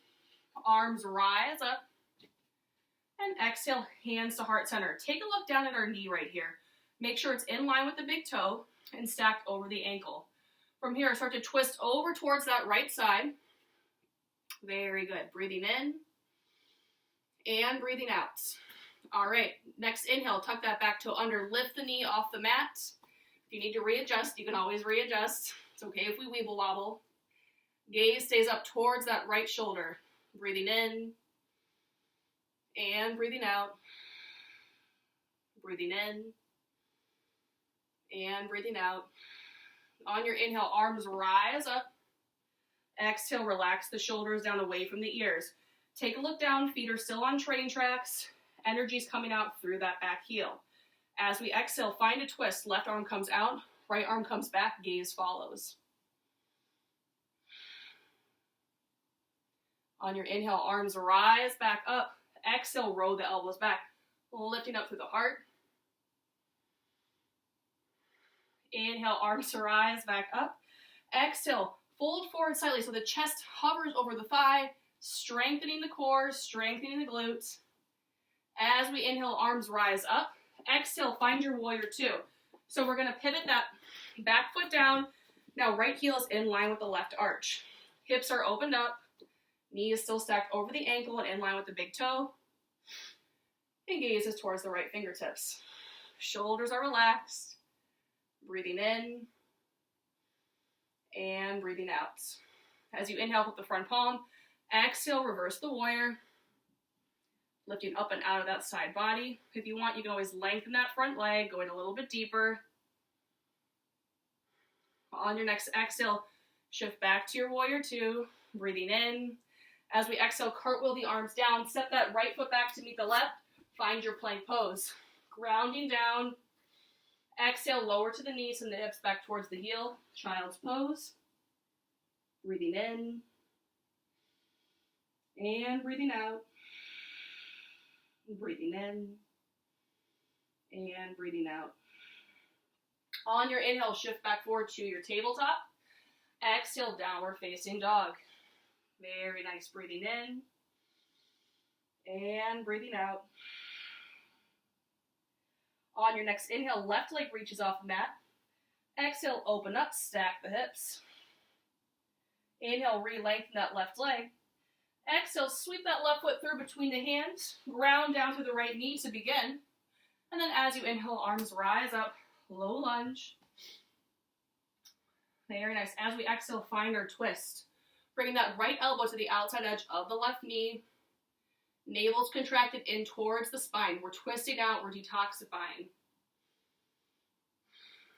Arms rise up. And exhale, hands to heart center. Take a look down at our knee right here. Make sure it's in line with the big toe and stacked over the ankle. From here, start to twist over towards that right side. Very good. Breathing in and breathing out. All right, next inhale, tuck that back toe under, lift the knee off the mat. If you need to readjust, you can always readjust. It's okay if we weeble wobble. Gaze stays up towards that right shoulder. Breathing in and breathing out. Breathing in and breathing out. On your inhale, arms rise up. Exhale, relax the shoulders down away from the ears. Take a look down, feet are still on train tracks. Energy's coming out through that back heel. As we exhale, find a twist. Left arm comes out, right arm comes back, gaze follows. On your inhale, arms rise back up. Exhale, roll the elbows back, lifting up through the heart. Inhale, arms to rise back up. Exhale, fold forward slightly so the chest hovers over the thigh, strengthening the core, strengthening the glutes. As we inhale, arms rise up. Exhale, find your warrior two. So we're going to pivot that back foot down. Now right heel is in line with the left arch. Hips are opened up. Knee is still stacked over the ankle and in line with the big toe. And gaze is towards the right fingertips. Shoulders are relaxed. Breathing in and breathing out. As you inhale with the front palm, exhale, reverse the warrior. Lifting up and out of that side body. If you want, you can always lengthen that front leg, going a little bit deeper. On your next exhale, shift back to your warrior two, breathing in. As we exhale, cartwheel the arms down, step that right foot back to meet the left, find your plank pose. Grounding down, exhale, lower to the knees and the hips back towards the heel, child's pose. Breathing in and breathing out. Breathing in and breathing out. On your inhale, shift back forward to your tabletop. Exhale, downward facing dog. Very nice. Breathing in and breathing out. On your next inhale, left leg reaches off the mat. Exhale, open up, stack the hips. Inhale, re-lengthen that left leg. Exhale, sweep that left foot through between the hands. Ground down to the right knee to begin. And then as you inhale, arms rise up, low lunge. Very nice. As we exhale, find our twist. Bringing that right elbow to the outside edge of the left knee. Navel's contracted in towards the spine. We're twisting out, we're detoxifying.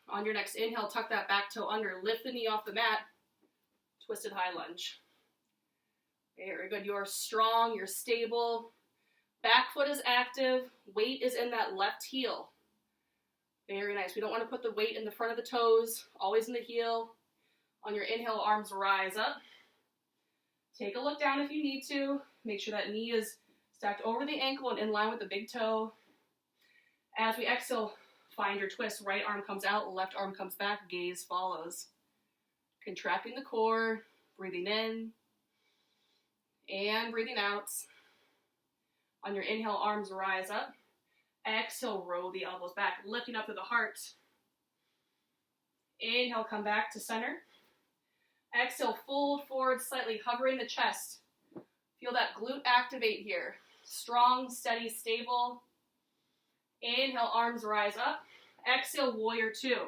On your next inhale, tuck that back toe under, lift the knee off the mat, twisted high lunge. Very good. You're strong, you're stable. Back foot is active, weight is in that left heel. Very nice. We don't want to put the weight in the front of the toes, always in the heel. On your inhale, arms rise up. Take a look down if you need to. Make sure that knee is stacked over the ankle and in line with the big toe. As we exhale, find your twist. Right arm comes out, left arm comes back, gaze follows. Contracting the core, breathing in and breathing out. On your inhale, arms rise up. Exhale, roll the elbows back, lifting up to the heart. Inhale, come back to center. Exhale, fold forward slightly, hovering the chest. Feel that glute activate here. Strong, steady, stable. Inhale, arms rise up. Exhale, warrior two.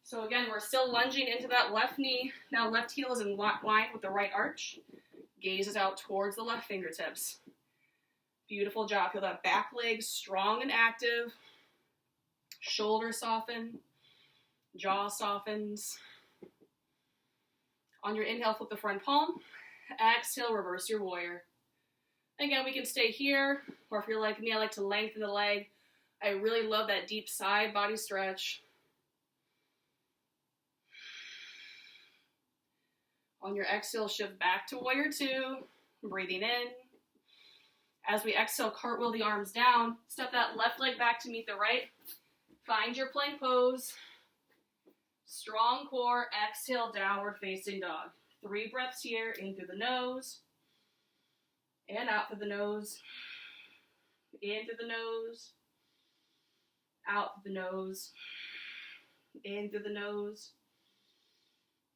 So again, we're still lunging into that left knee. Now left heel is in line with the right arch. Gaze is out towards the left fingertips. Beautiful job. Feel that back leg strong and active. Shoulders soften. Jaw softens. On your inhale, flip the front palm. Exhale, reverse your warrior. Again, we can stay here, or if you're like me, I like to lengthen the leg. I really love that deep side body stretch. On your exhale, shift back to warrior two, breathing in. As we exhale, cartwheel the arms down. Step that left leg back to meet the right. Find your plank pose. Strong core. Exhale, downward facing dog. 3 breaths here. In through the nose. And out through the nose. In through the nose. Out through the nose. In through the nose.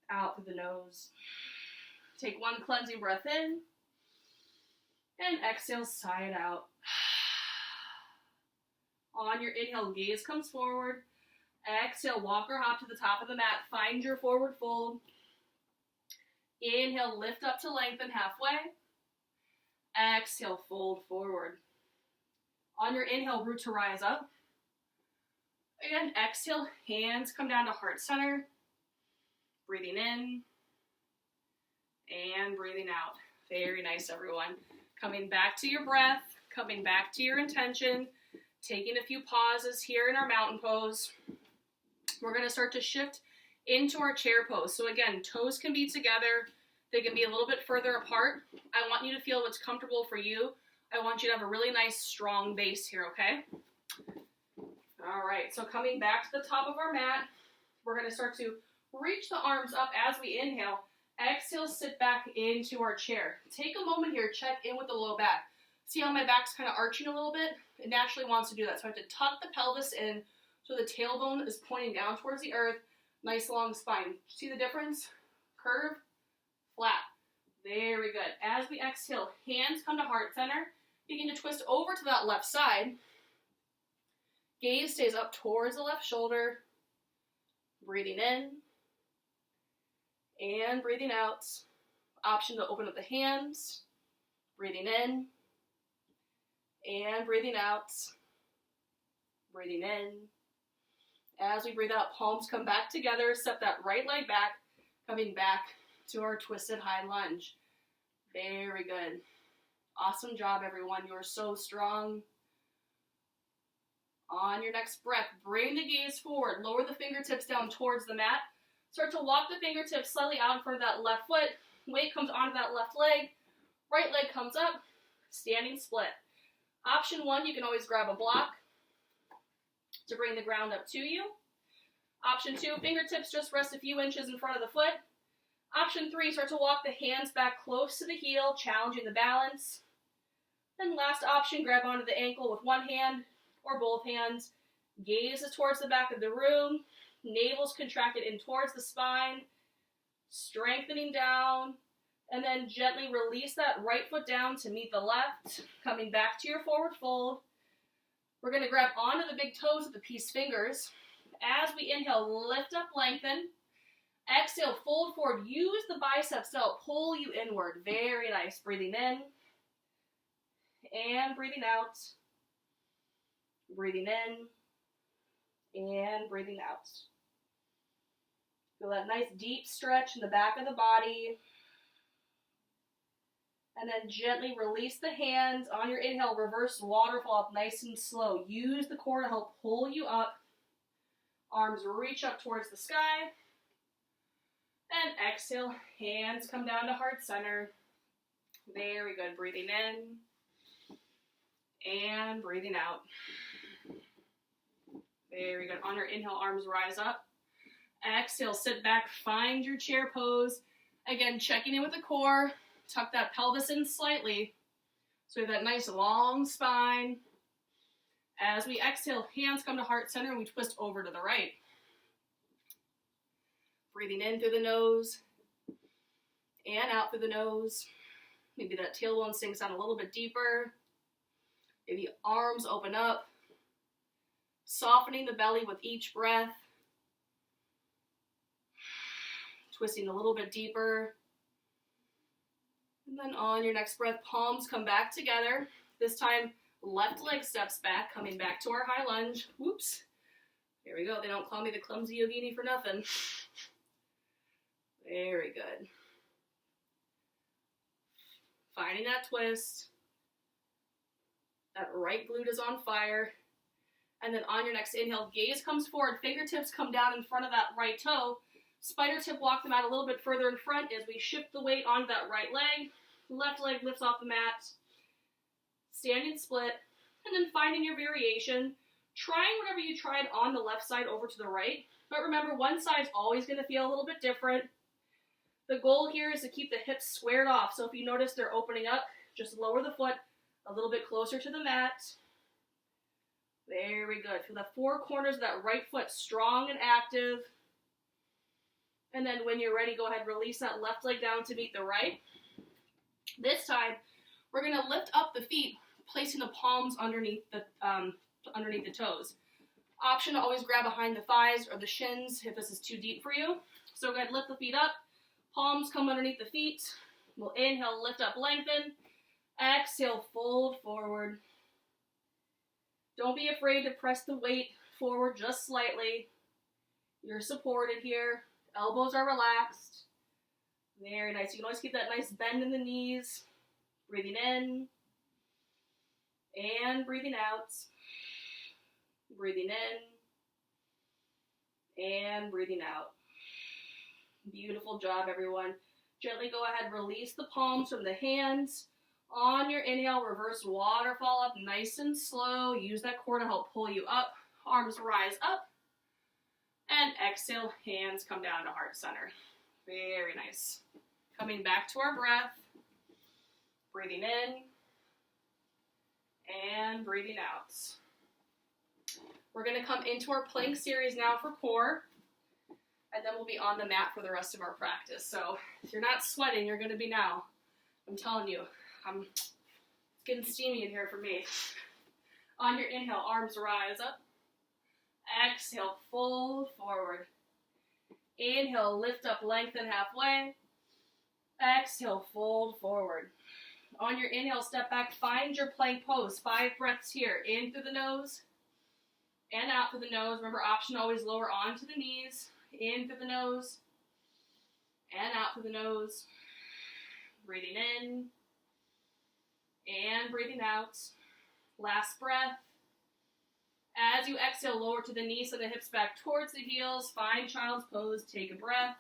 Out through the nose. Take 1 cleansing breath in. And exhale, sigh it out. On your inhale, gaze comes forward. Exhale, walk or hop to the top of the mat. Find your forward fold. Inhale, lift up to lengthen halfway. Exhale, fold forward. On your inhale, root to rise up. Again, exhale, hands come down to heart center. Breathing in. And breathing out. Very nice, everyone. Coming back to your breath, coming back to your intention, taking a few pauses here in our mountain pose. We're going to start to shift into our chair pose. So again, toes can be together. They can be a little bit further apart. I want you to feel what's comfortable for you. I want you to have a really nice, strong base here, okay? All right, so coming back to the top of our mat, we're going to start to reach the arms up as we inhale. Exhale, sit back into our chair. Take a moment here, check in with the low back. See how my back's kind of arching a little bit? It naturally wants to do that. So I have to tuck the pelvis in so the tailbone is pointing down towards the earth. Nice long spine. See the difference? Curve, flat. Very good. As we exhale, hands come to heart center. Begin to twist over to that left side. Gaze stays up towards the left shoulder. Breathing in. And breathing out. Option to open up the hands. Breathing in. And breathing out. Breathing in. As we breathe out, palms come back together. Step that right leg back. Coming back to our twisted high lunge. Very good. Awesome job, everyone. You are so strong. On your next breath, bring the gaze forward. Lower the fingertips down towards the mat. Start to walk the fingertips slightly out in front of that left foot. Weight comes onto that left leg. Right leg comes up. Standing split. Option 1, you can always grab a block to bring the ground up to you. Option 2, fingertips just rest a few inches in front of the foot. Option 3, start to walk the hands back close to the heel, challenging the balance. Then last option, grab onto the ankle with one hand or both hands. Gaze is towards the back of the room. Navel's contracted in towards the spine. Strengthening down. And then gently release that right foot down to meet the left. Coming back to your forward fold. We're going to grab onto the big toes with the peace fingers. As we inhale, lift up, lengthen. Exhale, fold forward. Use the biceps to help pull you inward. Very nice. Breathing in. and breathing out. Breathing in and breathing out. Feel that nice deep stretch in the back of the body. And then gently release the hands on your inhale. Reverse waterfall up nice and slow. Use the core to help pull you up. Arms reach up towards the sky. And exhale, hands come down to heart center. Very good. Breathing in and breathing out. Very good. On your inhale, arms rise up. Exhale, sit back, find your chair pose. Again, checking in with the core. Tuck that pelvis in slightly. So we have that nice long spine. As we exhale, hands come to heart center and we twist over to the right. Breathing in through the nose and out through the nose. Maybe that tailbone sinks down a little bit deeper. Maybe arms open up. Softening the belly with each breath. Twisting a little bit deeper. And then on your next breath, palms come back together. This time, left leg steps back, coming back to our high lunge. Whoops. Here we go. They don't call me the clumsy yogini for nothing. Very good. Finding that twist. That right glute is on fire. And then on your next inhale, gaze comes forward, fingertips come down in front of that right toe. Spider tip, walk them out a little bit further in front as we shift the weight onto that right leg. Left leg lifts off the mat. Standing split. And then finding your variation. Trying whatever you tried on the left side over to the right. But remember, one side's always going to feel a little bit different. The goal here is to keep the hips squared off. So if you notice they're opening up, just lower the foot a little bit closer to the mat. Very good. Feel the four corners of that right foot strong and active. And then when you're ready, go ahead, release that left leg down to meet the right. This time, we're going to lift up the feet, placing the palms underneath the toes. Option to always grab behind the thighs or the shins if this is too deep for you. So go ahead, lift the feet up. Palms come underneath the feet. We'll inhale, lift up, lengthen. Exhale, fold forward. Don't be afraid to press the weight forward just slightly. You're supported here. Elbows are relaxed. Very nice. You can always keep that nice bend in the knees. Breathing in. And breathing out. Breathing in. And breathing out. Beautiful job, everyone. Gently go ahead, release the palms from the hands. On your inhale, reverse waterfall up nice and slow. Use that core to help pull you up. Arms rise up. And exhale, hands come down to heart center. Very nice. Coming back to our breath. Breathing in. And breathing out. We're going to come into our plank series now for core. And then we'll be on the mat for the rest of our practice. So if you're not sweating, you're going to be now. I'm telling you, it's getting steamy in here for me. On your inhale, arms rise up. Exhale, fold forward. Inhale, lift up, lengthen halfway. Exhale, fold forward. On your inhale, step back, find your plank pose. 5 breaths here. In through the nose and out through the nose. Remember, option always lower onto the knees. In through the nose and out through the nose. Breathing in and breathing out. Last breath. As you exhale, lower to the knees and the hips back towards the heels. Find child's pose. Take a breath.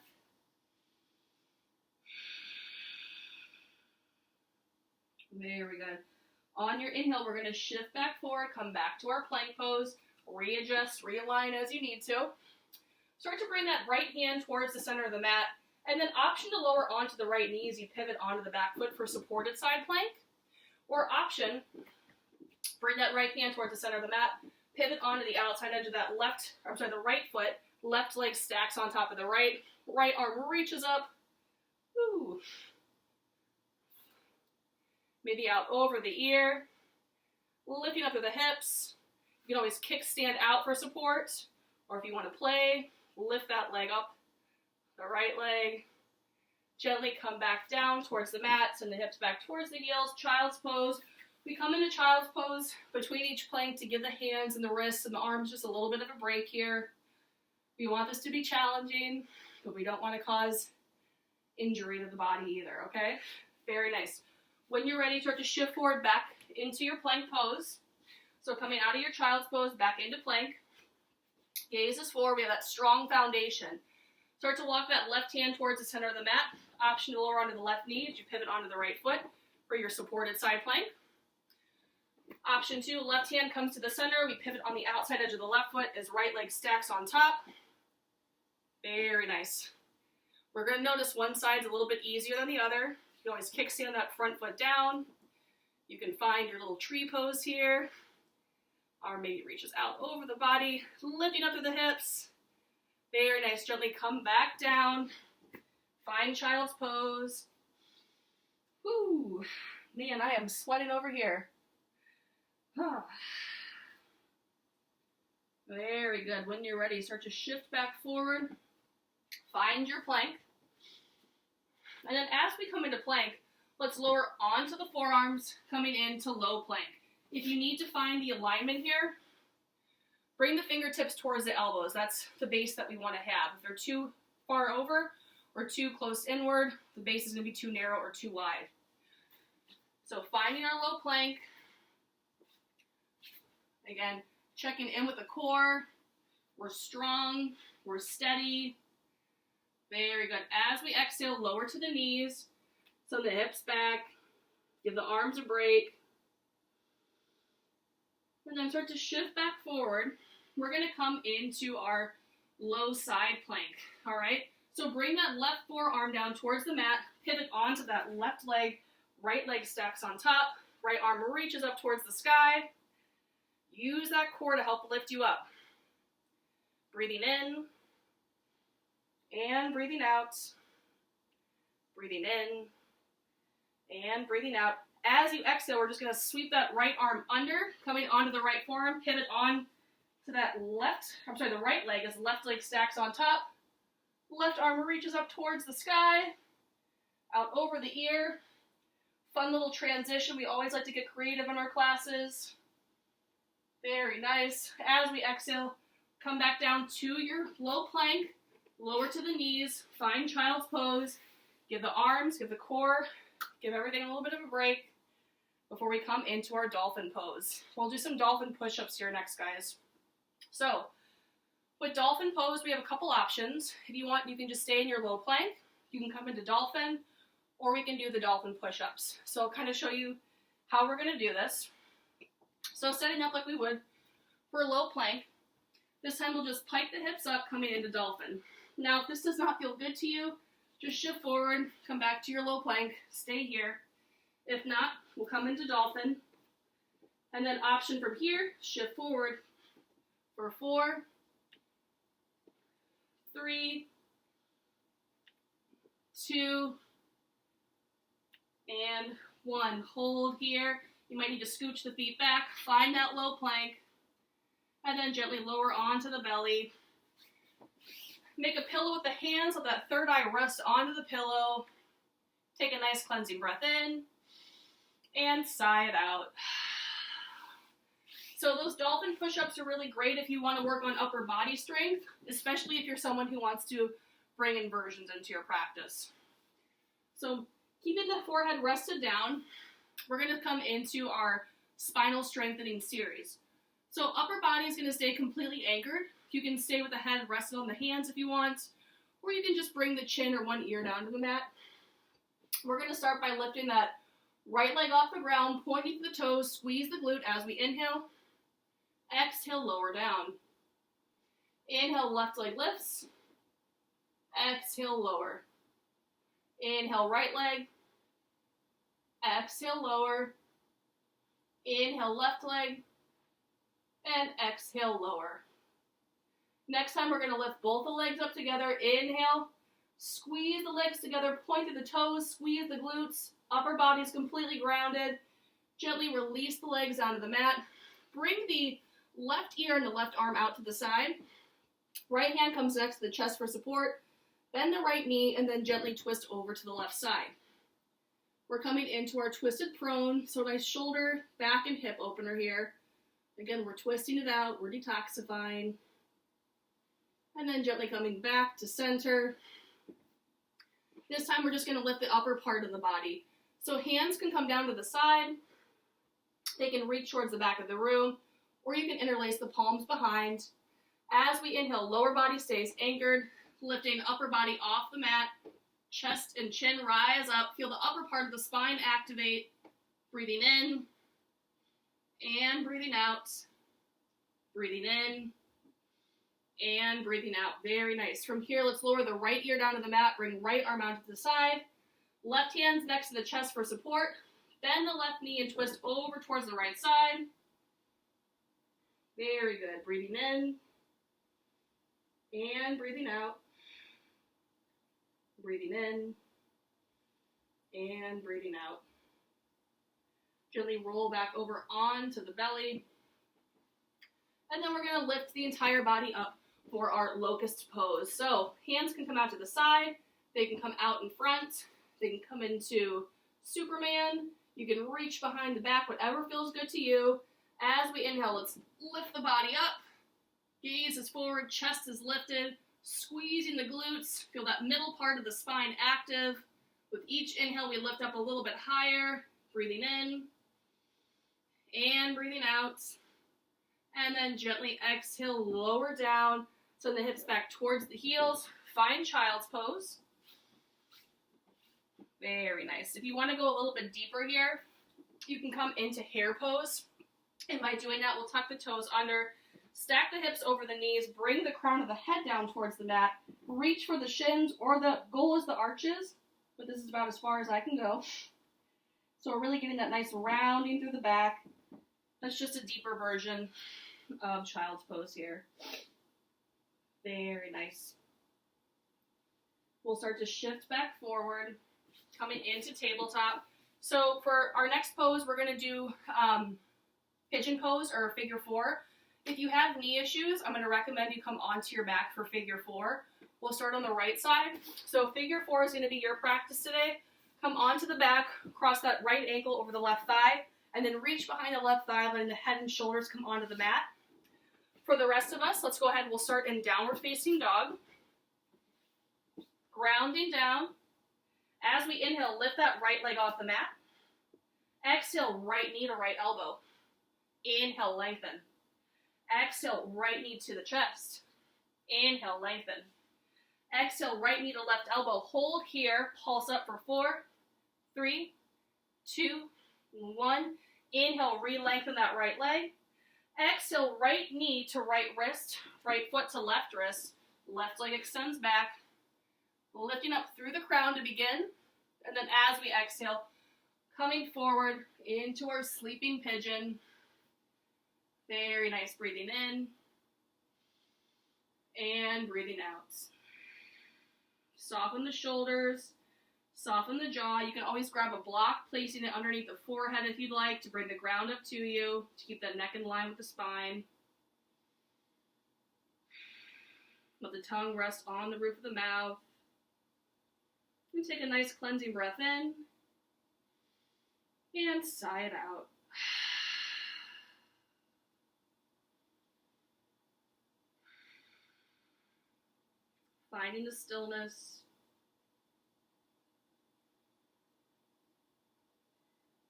Very good. On your inhale, we're going to shift back forward, come back to our plank pose, readjust, realign as you need to. Start to bring that right hand towards the center of the mat, and then option to lower onto the right knee as you pivot onto the back foot for supported side plank. Or option, bring that right hand towards the center of the mat, pivot onto the outside edge of that the right foot, left leg stacks on top of the right arm reaches up. Woo. Maybe out over the ear, lifting up to the hips. You can always kickstand out for support, or if you want to play, lift that leg up, the right leg. Gently come back down towards the mat, send the hips back towards the heels. Child's pose. We come into child's pose between each plank to give the hands and the wrists and the arms just a little bit of a break here. We want this to be challenging, but we don't want to cause injury to the body either, okay? Very nice. When you're ready, start to shift forward back into your plank pose. So coming out of your child's pose, back into plank. Gaze is forward. We have that strong foundation. Start to walk that left hand towards the center of the mat. Option to lower onto the left knee as you pivot onto the right foot for your supported side plank. Option 2, left hand comes to the center. We pivot on the outside edge of the left foot as right leg stacks on top. Very nice. We're going to notice one side's a little bit easier than the other. You can always kickstand that front foot down. You can find your little tree pose here. Arm maybe reaches out over the body, lifting up through the hips. Very nice. Gently come back down. Find child's pose. Whoo, man, I am sweating over here. Very good. When you're ready, start to shift back forward. Find your plank. And then as we come into plank, let's lower onto the forearms, coming into low plank. If you need to find the alignment here, bring the fingertips towards the elbows. That's the base that we want to have. If they're too far over or too close inward, the base is going to be too narrow or too wide. So finding our low plank. Again, checking in with the core. We're strong. We're steady. Very good. As we exhale, lower to the knees. Send the hips back. Give the arms a break. And then start to shift back forward. We're going to come into our low side plank. All right? So bring that left forearm down towards the mat. Pivot onto that left leg. Right leg stacks on top. Right arm reaches up towards the sky. Use that core to help lift you up. Breathing in and breathing out. Breathing in and breathing out. As you exhale, we're just going to sweep that right arm under, coming onto the right forearm, pivot on to that the right leg as left leg stacks on top. Left arm reaches up towards the sky, out over the ear. Fun little transition. We always like to get creative in our classes. Very nice. As we exhale, come back down to your low plank, lower to the knees, find child's pose, give the arms, give the core, give everything a little bit of a break before we come into our dolphin pose. We'll do some dolphin push-ups here next, guys. So, with dolphin pose, we have a couple options. If you want, you can just stay in your low plank. You can come into dolphin, or we can do the dolphin push-ups. So I'll kind of show you how we're going to do this. So setting up like we would for a low plank, this time we'll just pike the hips up coming into dolphin. Now if this does not feel good to you, just shift forward, come back to your low plank, stay here. If not, we'll come into dolphin. And then option from here, shift forward for 4, 3, 2, and 1. Hold here. You might need to scooch the feet back, find that low plank, and then gently lower onto the belly. Make a pillow with the hands, let that third eye rest onto the pillow. Take a nice cleansing breath in, and sigh it out. So those dolphin push-ups are really great if you want to work on upper body strength, especially if you're someone who wants to bring inversions into your practice. So keeping the forehead rested down, we're going to come into our spinal strengthening series. So upper body is going to stay completely anchored. You can stay with the head rested on the hands if you want, or you can just bring the chin or one ear down to the mat. We're going to start by lifting that right leg off the ground, pointing to the toes, squeeze the glute as we inhale. Exhale, lower down. Inhale, left leg lifts. Exhale, lower. Inhale, right leg. Exhale, lower. Inhale, left leg. And exhale, lower. Next time, we're going to lift both the legs up together. Inhale. Squeeze the legs together. Point to the toes. Squeeze the glutes. Upper body is completely grounded. Gently release the legs onto the mat. Bring the left ear and the left arm out to the side. Right hand comes next to the chest for support. Bend the right knee and then gently twist over to the left side. We're coming into our twisted prone, so nice shoulder, back, and hip opener here. Again, we're twisting it out, we're detoxifying. And then gently coming back to center. This time we're just going to lift the upper part of the body. So hands can come down to the side. They can reach towards the back of the room, or you can interlace the palms behind. As we inhale, lower body stays anchored, lifting upper body off the mat. Chest and chin rise up. Feel the upper part of the spine activate. Breathing in and breathing out. Breathing in and breathing out. Very nice. From here, let's lower the right ear down to the mat. Bring right arm out to the side. Left hand's next to the chest for support. Bend the left knee and twist over towards the right side. Very good. Breathing in and breathing out. Breathing in and breathing out. Gently roll back over onto the belly. And then we're going to lift the entire body up for our locust pose. So hands can come out to the side. They can come out in front. They can come into Superman. You can reach behind the back, whatever feels good to you. As we inhale, let's lift the body up. Gaze is forward, chest is lifted. Squeezing the glutes, feel that middle part of the spine active. With each inhale, we lift up a little bit higher, breathing in and breathing out. And then gently exhale, lower down, send the hips back towards the heels. Find child's pose. Very nice. If you want to go a little bit deeper here, you can come into hare pose. And by doing that, we'll tuck the toes under. Stack the hips over the knees, bring the crown of the head down towards the mat, reach for the shins, or the goal is the arches, but this is about as far as I can go. So we're really getting that nice rounding through the back. That's just a deeper version of child's pose here. Very nice. We'll start to shift back forward, coming into tabletop. So for our next pose, we're going to do pigeon pose or figure four. If you have knee issues, I'm going to recommend you come onto your back for figure four. We'll start on the right side. So figure four is going to be your practice today. Come onto the back, cross that right ankle over the left thigh, and then reach behind the left thigh, letting the head and shoulders come onto the mat. For the rest of us, let's go ahead. We'll start in downward facing dog. Grounding down. As we inhale, lift that right leg off the mat. Exhale, right knee to right elbow. Inhale, lengthen. Exhale, right knee to the chest. Inhale, lengthen. Exhale, right knee to left elbow. Hold here. Pulse up for 4, 3, 2, 1. Inhale, re-lengthen that right leg. Exhale, right knee to right wrist. Right foot to left wrist. Left leg extends back. Lifting up through the crown to begin. And then as we exhale, coming forward into our sleeping pigeon. Very nice. Breathing in and breathing out. Soften the shoulders, soften the jaw. You can always grab a block, placing it underneath the forehead if you'd like to bring the ground up to you, to keep that neck in line with the spine. Let the tongue rest on the roof of the mouth. And take a nice cleansing breath in and sigh it out. Finding the stillness.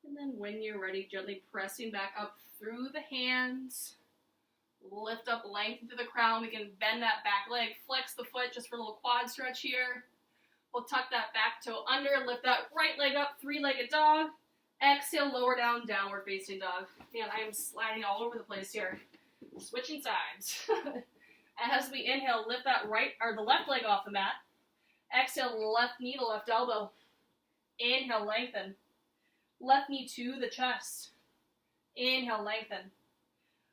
And then when you're ready, gently pressing back up through the hands. Lift up, lengthen through the crown. We can bend that back leg, flex the foot just for a little quad stretch here. We'll tuck that back toe under, lift that right leg up, three-legged dog. Exhale, lower down, downward facing dog. Man, I am sliding all over the place here. Switching sides. As we inhale, lift that right or the left leg off the mat. Exhale, left knee to left elbow. Inhale, lengthen. Left knee to the chest. Inhale, lengthen.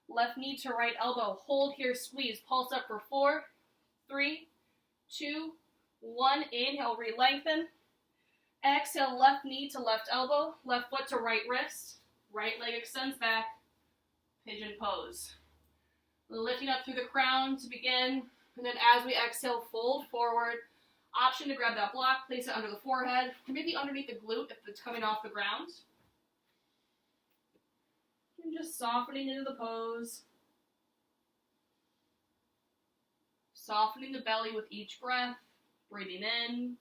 Left knee to right elbow. Hold here, squeeze. Pulse up for 4, 3, 2, 1. Inhale, re-lengthen. Exhale, left knee to left elbow. Left foot to right wrist. Right leg extends back. Pigeon pose. Lifting up through the crown to begin. And then as we exhale, fold forward. Option to grab that block, place it under the forehead, or maybe underneath the glute if it's coming off the ground. And just softening into the pose. Softening the belly with each breath, breathing in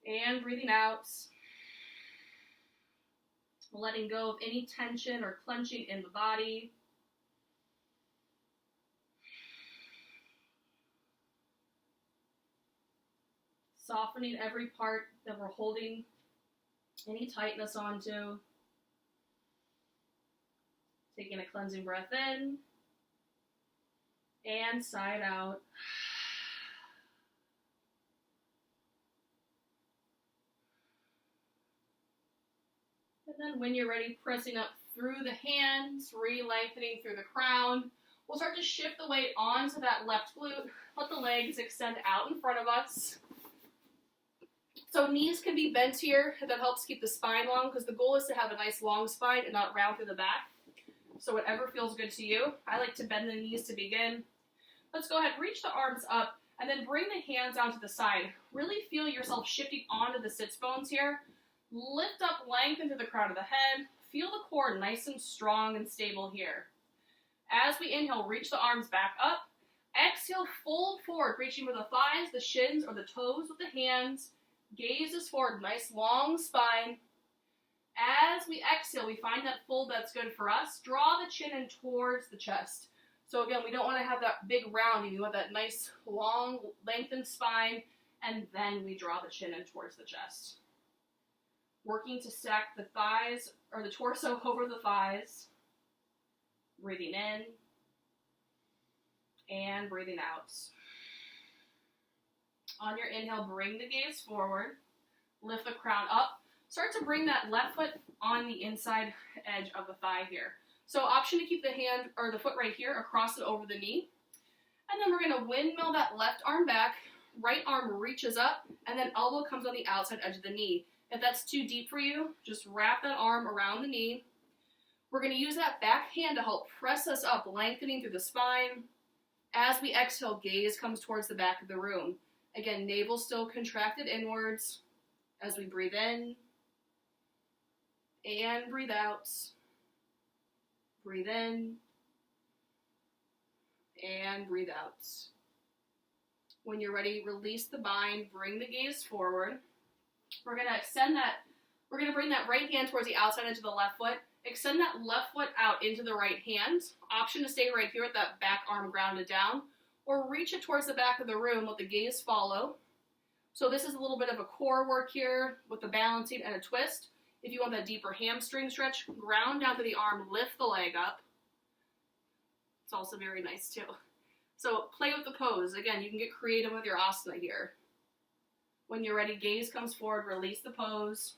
and breathing out. Letting go of any tension or clenching in the body. Softening every part that we're holding any tightness onto. Taking a cleansing breath in and sigh it out. And then when you're ready, pressing up through the hands, re-lengthening through the crown. We'll start to shift the weight onto that left glute. Let the legs extend out in front of us. So knees can be bent here. That helps keep the spine long because the goal is to have a nice long spine and not round through the back. So whatever feels good to you. I like to bend the knees to begin. Let's go ahead, reach the arms up, and then bring the hands onto the side. Really feel yourself shifting onto the sits bones here. Lift up, lengthen through the crown of the head. Feel the core nice and strong and stable here. As we inhale, reach the arms back up. Exhale, fold forward, reaching for the thighs, the shins, or the toes with the hands. Gaze is forward, nice long spine. As we exhale, we find that fold that's good for us. Draw the chin in towards the chest. So again, we don't want to have that big rounding. We want that nice, long, lengthened spine, and then we draw the chin in towards the chest. Working to stack the thighs, or the torso over the thighs. Breathing in, and breathing out. On your inhale, bring the gaze forward. Lift the crown up. Start to bring that left foot on the inside edge of the thigh here. So option to keep the hand or the foot right here across it over the knee. And then we're going to windmill that left arm back. Right arm reaches up and then elbow comes on the outside edge of the knee. If that's too deep for you, just wrap that arm around the knee. We're going to use that back hand to help press us up, lengthening through the spine. As we exhale, gaze comes towards the back of the room. Again, navel still contracted inwards as we breathe in. And breathe out. Breathe in. And breathe out. When you're ready, release the bind, bring the gaze forward. We're going to extend that, we're going to bring that right hand towards the outside edge of the left foot. Extend that left foot out into the right hand. Option to stay right here with that back arm grounded down. Or reach it towards the back of the room, let the gaze follow. So this is a little bit of a core work here with the balancing and a twist. If you want that deeper hamstring stretch, ground down to the arm, lift the leg up. It's also very nice too. So play with the pose. Again, you can get creative with your asana here. When you're ready, gaze comes forward, release the pose.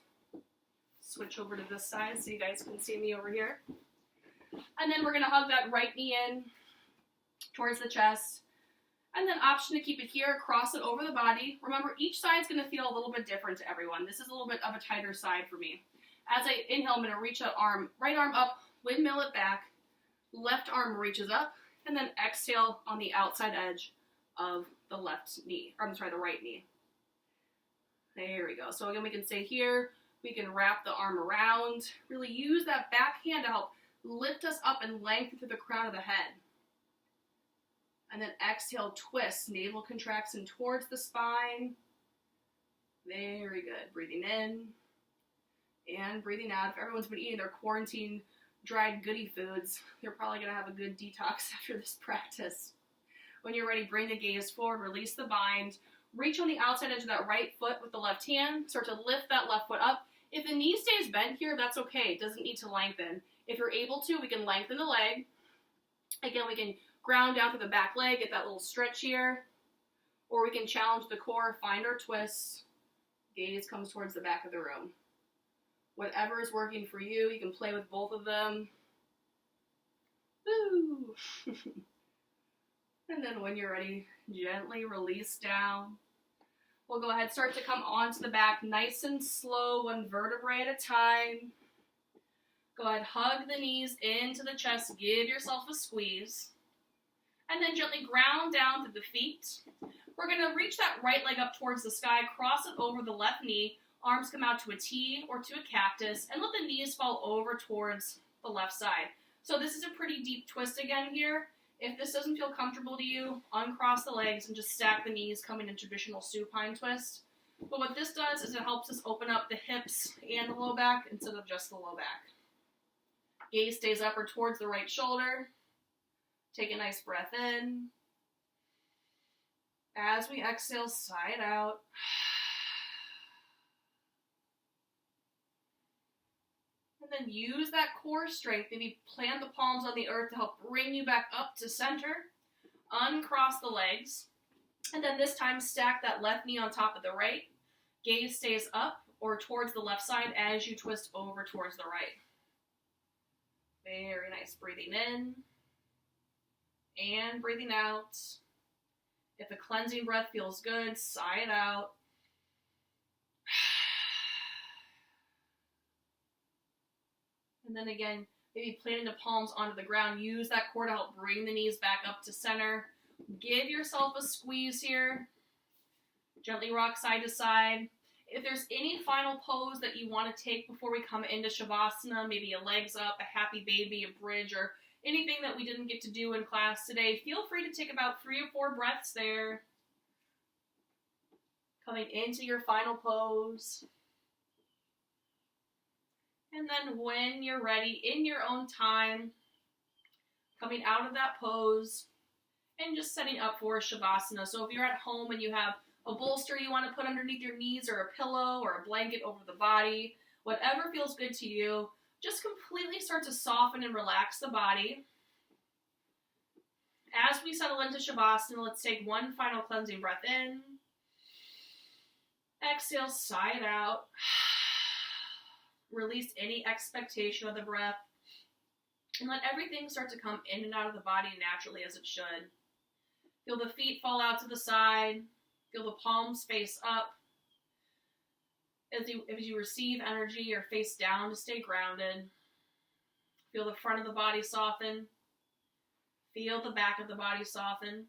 Switch over to this side so you guys can see me over here. And then we're going to hug that right knee in towards the chest. And then option to keep it here, cross it over the body. Remember, each side is going to feel a little bit different to everyone. This is a little bit of a tighter side for me. As I inhale, I'm going to reach that arm, right arm up, windmill it back. Left arm reaches up, and then exhale on the outside edge of the left knee, or I'm sorry, the right knee. There we go. So again, we can stay here. We can wrap the arm around. Really use that back hand to help lift us up and lengthen through the crown of the head. And then exhale, twist. Navel contracts in towards the spine. Very good. Breathing in and breathing out. If everyone's been eating their quarantine dried goodie foods, they're probably going to have a good detox after this practice. When you're ready, bring the gaze forward, release the bind. Reach on the outside edge of that right foot with the left hand. Start to lift that left foot up. If the knee stays bent here, that's okay. It doesn't need to lengthen. If you're able to, we can lengthen the leg. Again, we can ground down to the back leg, get that little stretch here. Or we can challenge the core, find our twists. Gaze comes towards the back of the room. Whatever is working for you, you can play with both of them. Woo! And then when you're ready, gently release down. We'll go ahead, start to come onto the back nice and slow, one vertebrae at a time. Go ahead, hug the knees into the chest, give yourself a squeeze. And then gently ground down to the feet. We're going to reach that right leg up towards the sky, cross it over the left knee, arms come out to a T or to a cactus, and let the knees fall over towards the left side. So this is a pretty deep twist again here. If this doesn't feel comfortable to you, uncross the legs and just stack the knees coming in traditional supine twist. But what this does is it helps us open up the hips and the low back instead of just the low back. Gaze stays upward towards the right shoulder. Take a nice breath in. As we exhale, side out. And then use that core strength. Maybe plant the palms on the earth to help bring you back up to center. Uncross the legs. And then this time stack that left knee on top of the right. Gaze stays up or towards the left side as you twist over towards the right. Very nice. Breathing in and breathing out. If a cleansing breath feels good, sigh it out. And then again, maybe planting the palms onto the ground. Use that core to help bring the knees back up to center. Give yourself a squeeze here. Gently rock side to side. If there's any final pose that you want to take before we come into Shavasana, maybe a legs up, a happy baby, a bridge, or anything that we didn't get to do in class today, feel free to take about 3 or 4 breaths there. Coming into your final pose. And then when you're ready, in your own time, coming out of that pose and just setting up for Shavasana. So if you're at home and you have a bolster you want to put underneath your knees or a pillow or a blanket over the body, whatever feels good to you, just completely start to soften and relax the body. As we settle into Shavasana, let's take one final cleansing breath in. Exhale, sigh it out. Release any expectation of the breath. And let everything start to come in and out of the body naturally as it should. Feel the feet fall out to the side. Feel the palms face up. As you receive energy or face down to stay grounded. Feel the front of the body soften. Feel the back of the body soften.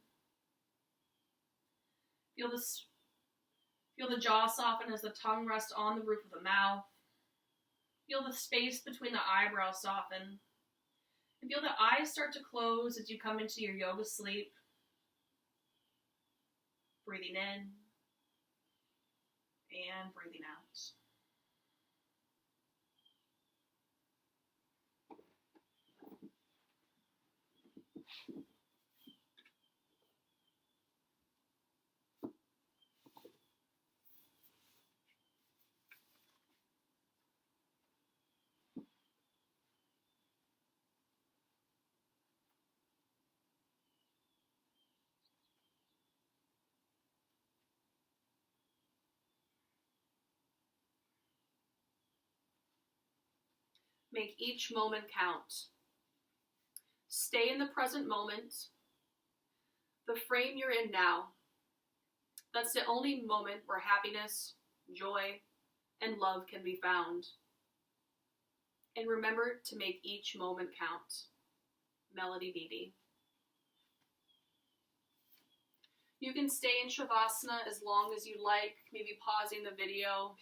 Feel the jaw soften as the tongue rests on the roof of the mouth. Feel the space between the eyebrows soften. And feel the eyes start to close as you come into your yoga sleep. Breathing in and breathing out. Make each moment count. Stay in the present moment, the frame you're in now. That's the only moment where happiness, joy, and love can be found. And remember to make each moment count. Melody Didi. You can stay in Shavasana as long as you like, maybe pausing the video.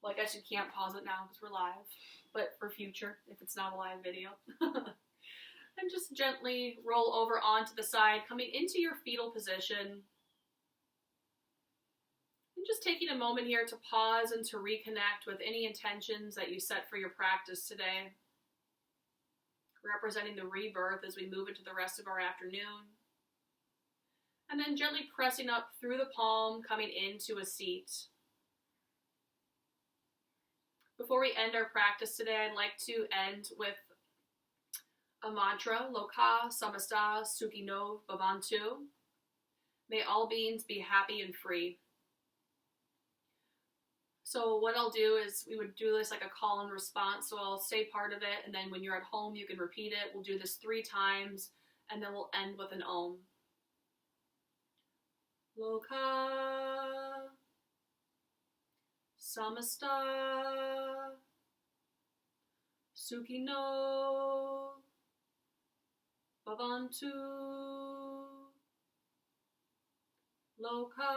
Well, I guess you can't pause it now because we're live, but for future, if it's not a live video. And just gently roll over onto the side, coming into your fetal position. And just taking a moment here to pause and to reconnect with any intentions that you set for your practice today. Representing the rebirth as we move into the rest of our afternoon. And then gently pressing up through the palm, coming into a seat. Before we end our practice today, I'd like to end with a mantra, Loka Samasta Sukhino Bhavantu. May all beings be happy and free. So what I'll do is we would do this like a call and response. So I'll say part of it, and then when you're at home, you can repeat it. We'll do this 3 times, and then we'll end with an Om. Loka Samasta Sukhino Bhavantu. Loka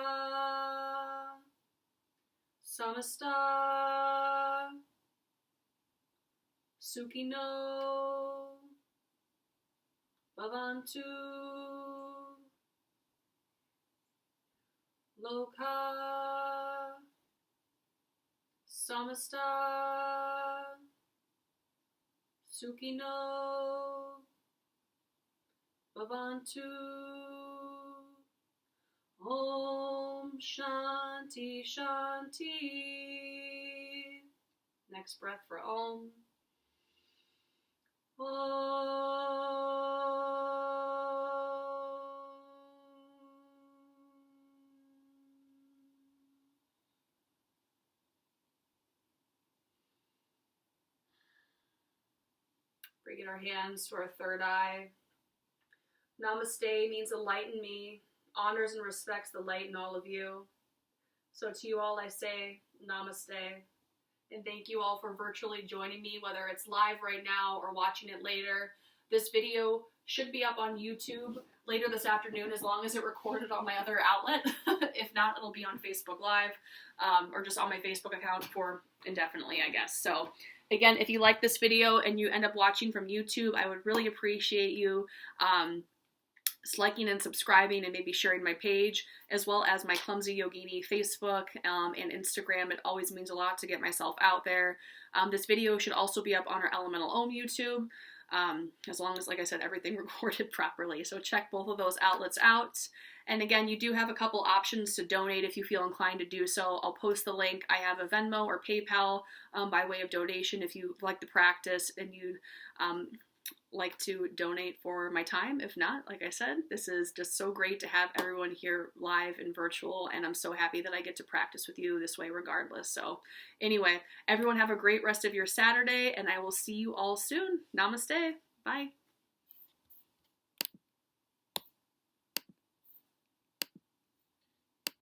Samasta Sukhino Bhavantu Loka Samasta Sukhino Bhavantu. Om Shanti Shanti. Next breath for Om. Bringing our hands to our third eye. Namaste means enlighten me, honors and respects the light in all of you. So to you all I say, namaste. And thank you all for virtually joining me, whether it's live right now or watching it later. This video should be up on YouTube later this afternoon, as long as it recorded on my other outlet. If not, it'll be on Facebook Live, or just on my Facebook account for indefinitely, I guess. So again, if you like this video and you end up watching from YouTube, I would really appreciate you liking and subscribing and maybe sharing my page, as well as my Clumsy Yogini Facebook and Instagram. It always means a lot to get myself out there. This video should also be up on our Elemental Om YouTube, as long as, like I said, everything recorded properly. So check both of those outlets out. And again, you do have a couple options to donate if you feel inclined to do so. I'll post the link. I have a Venmo or PayPal by way of donation if you like the practice and you like to donate for my time. If not, like I said, this is just so great to have everyone here live and virtual, and I'm so happy that I get to practice with you this way regardless. So anyway, everyone have a great rest of your Saturday, and I will see you all soon. Namaste. Bye.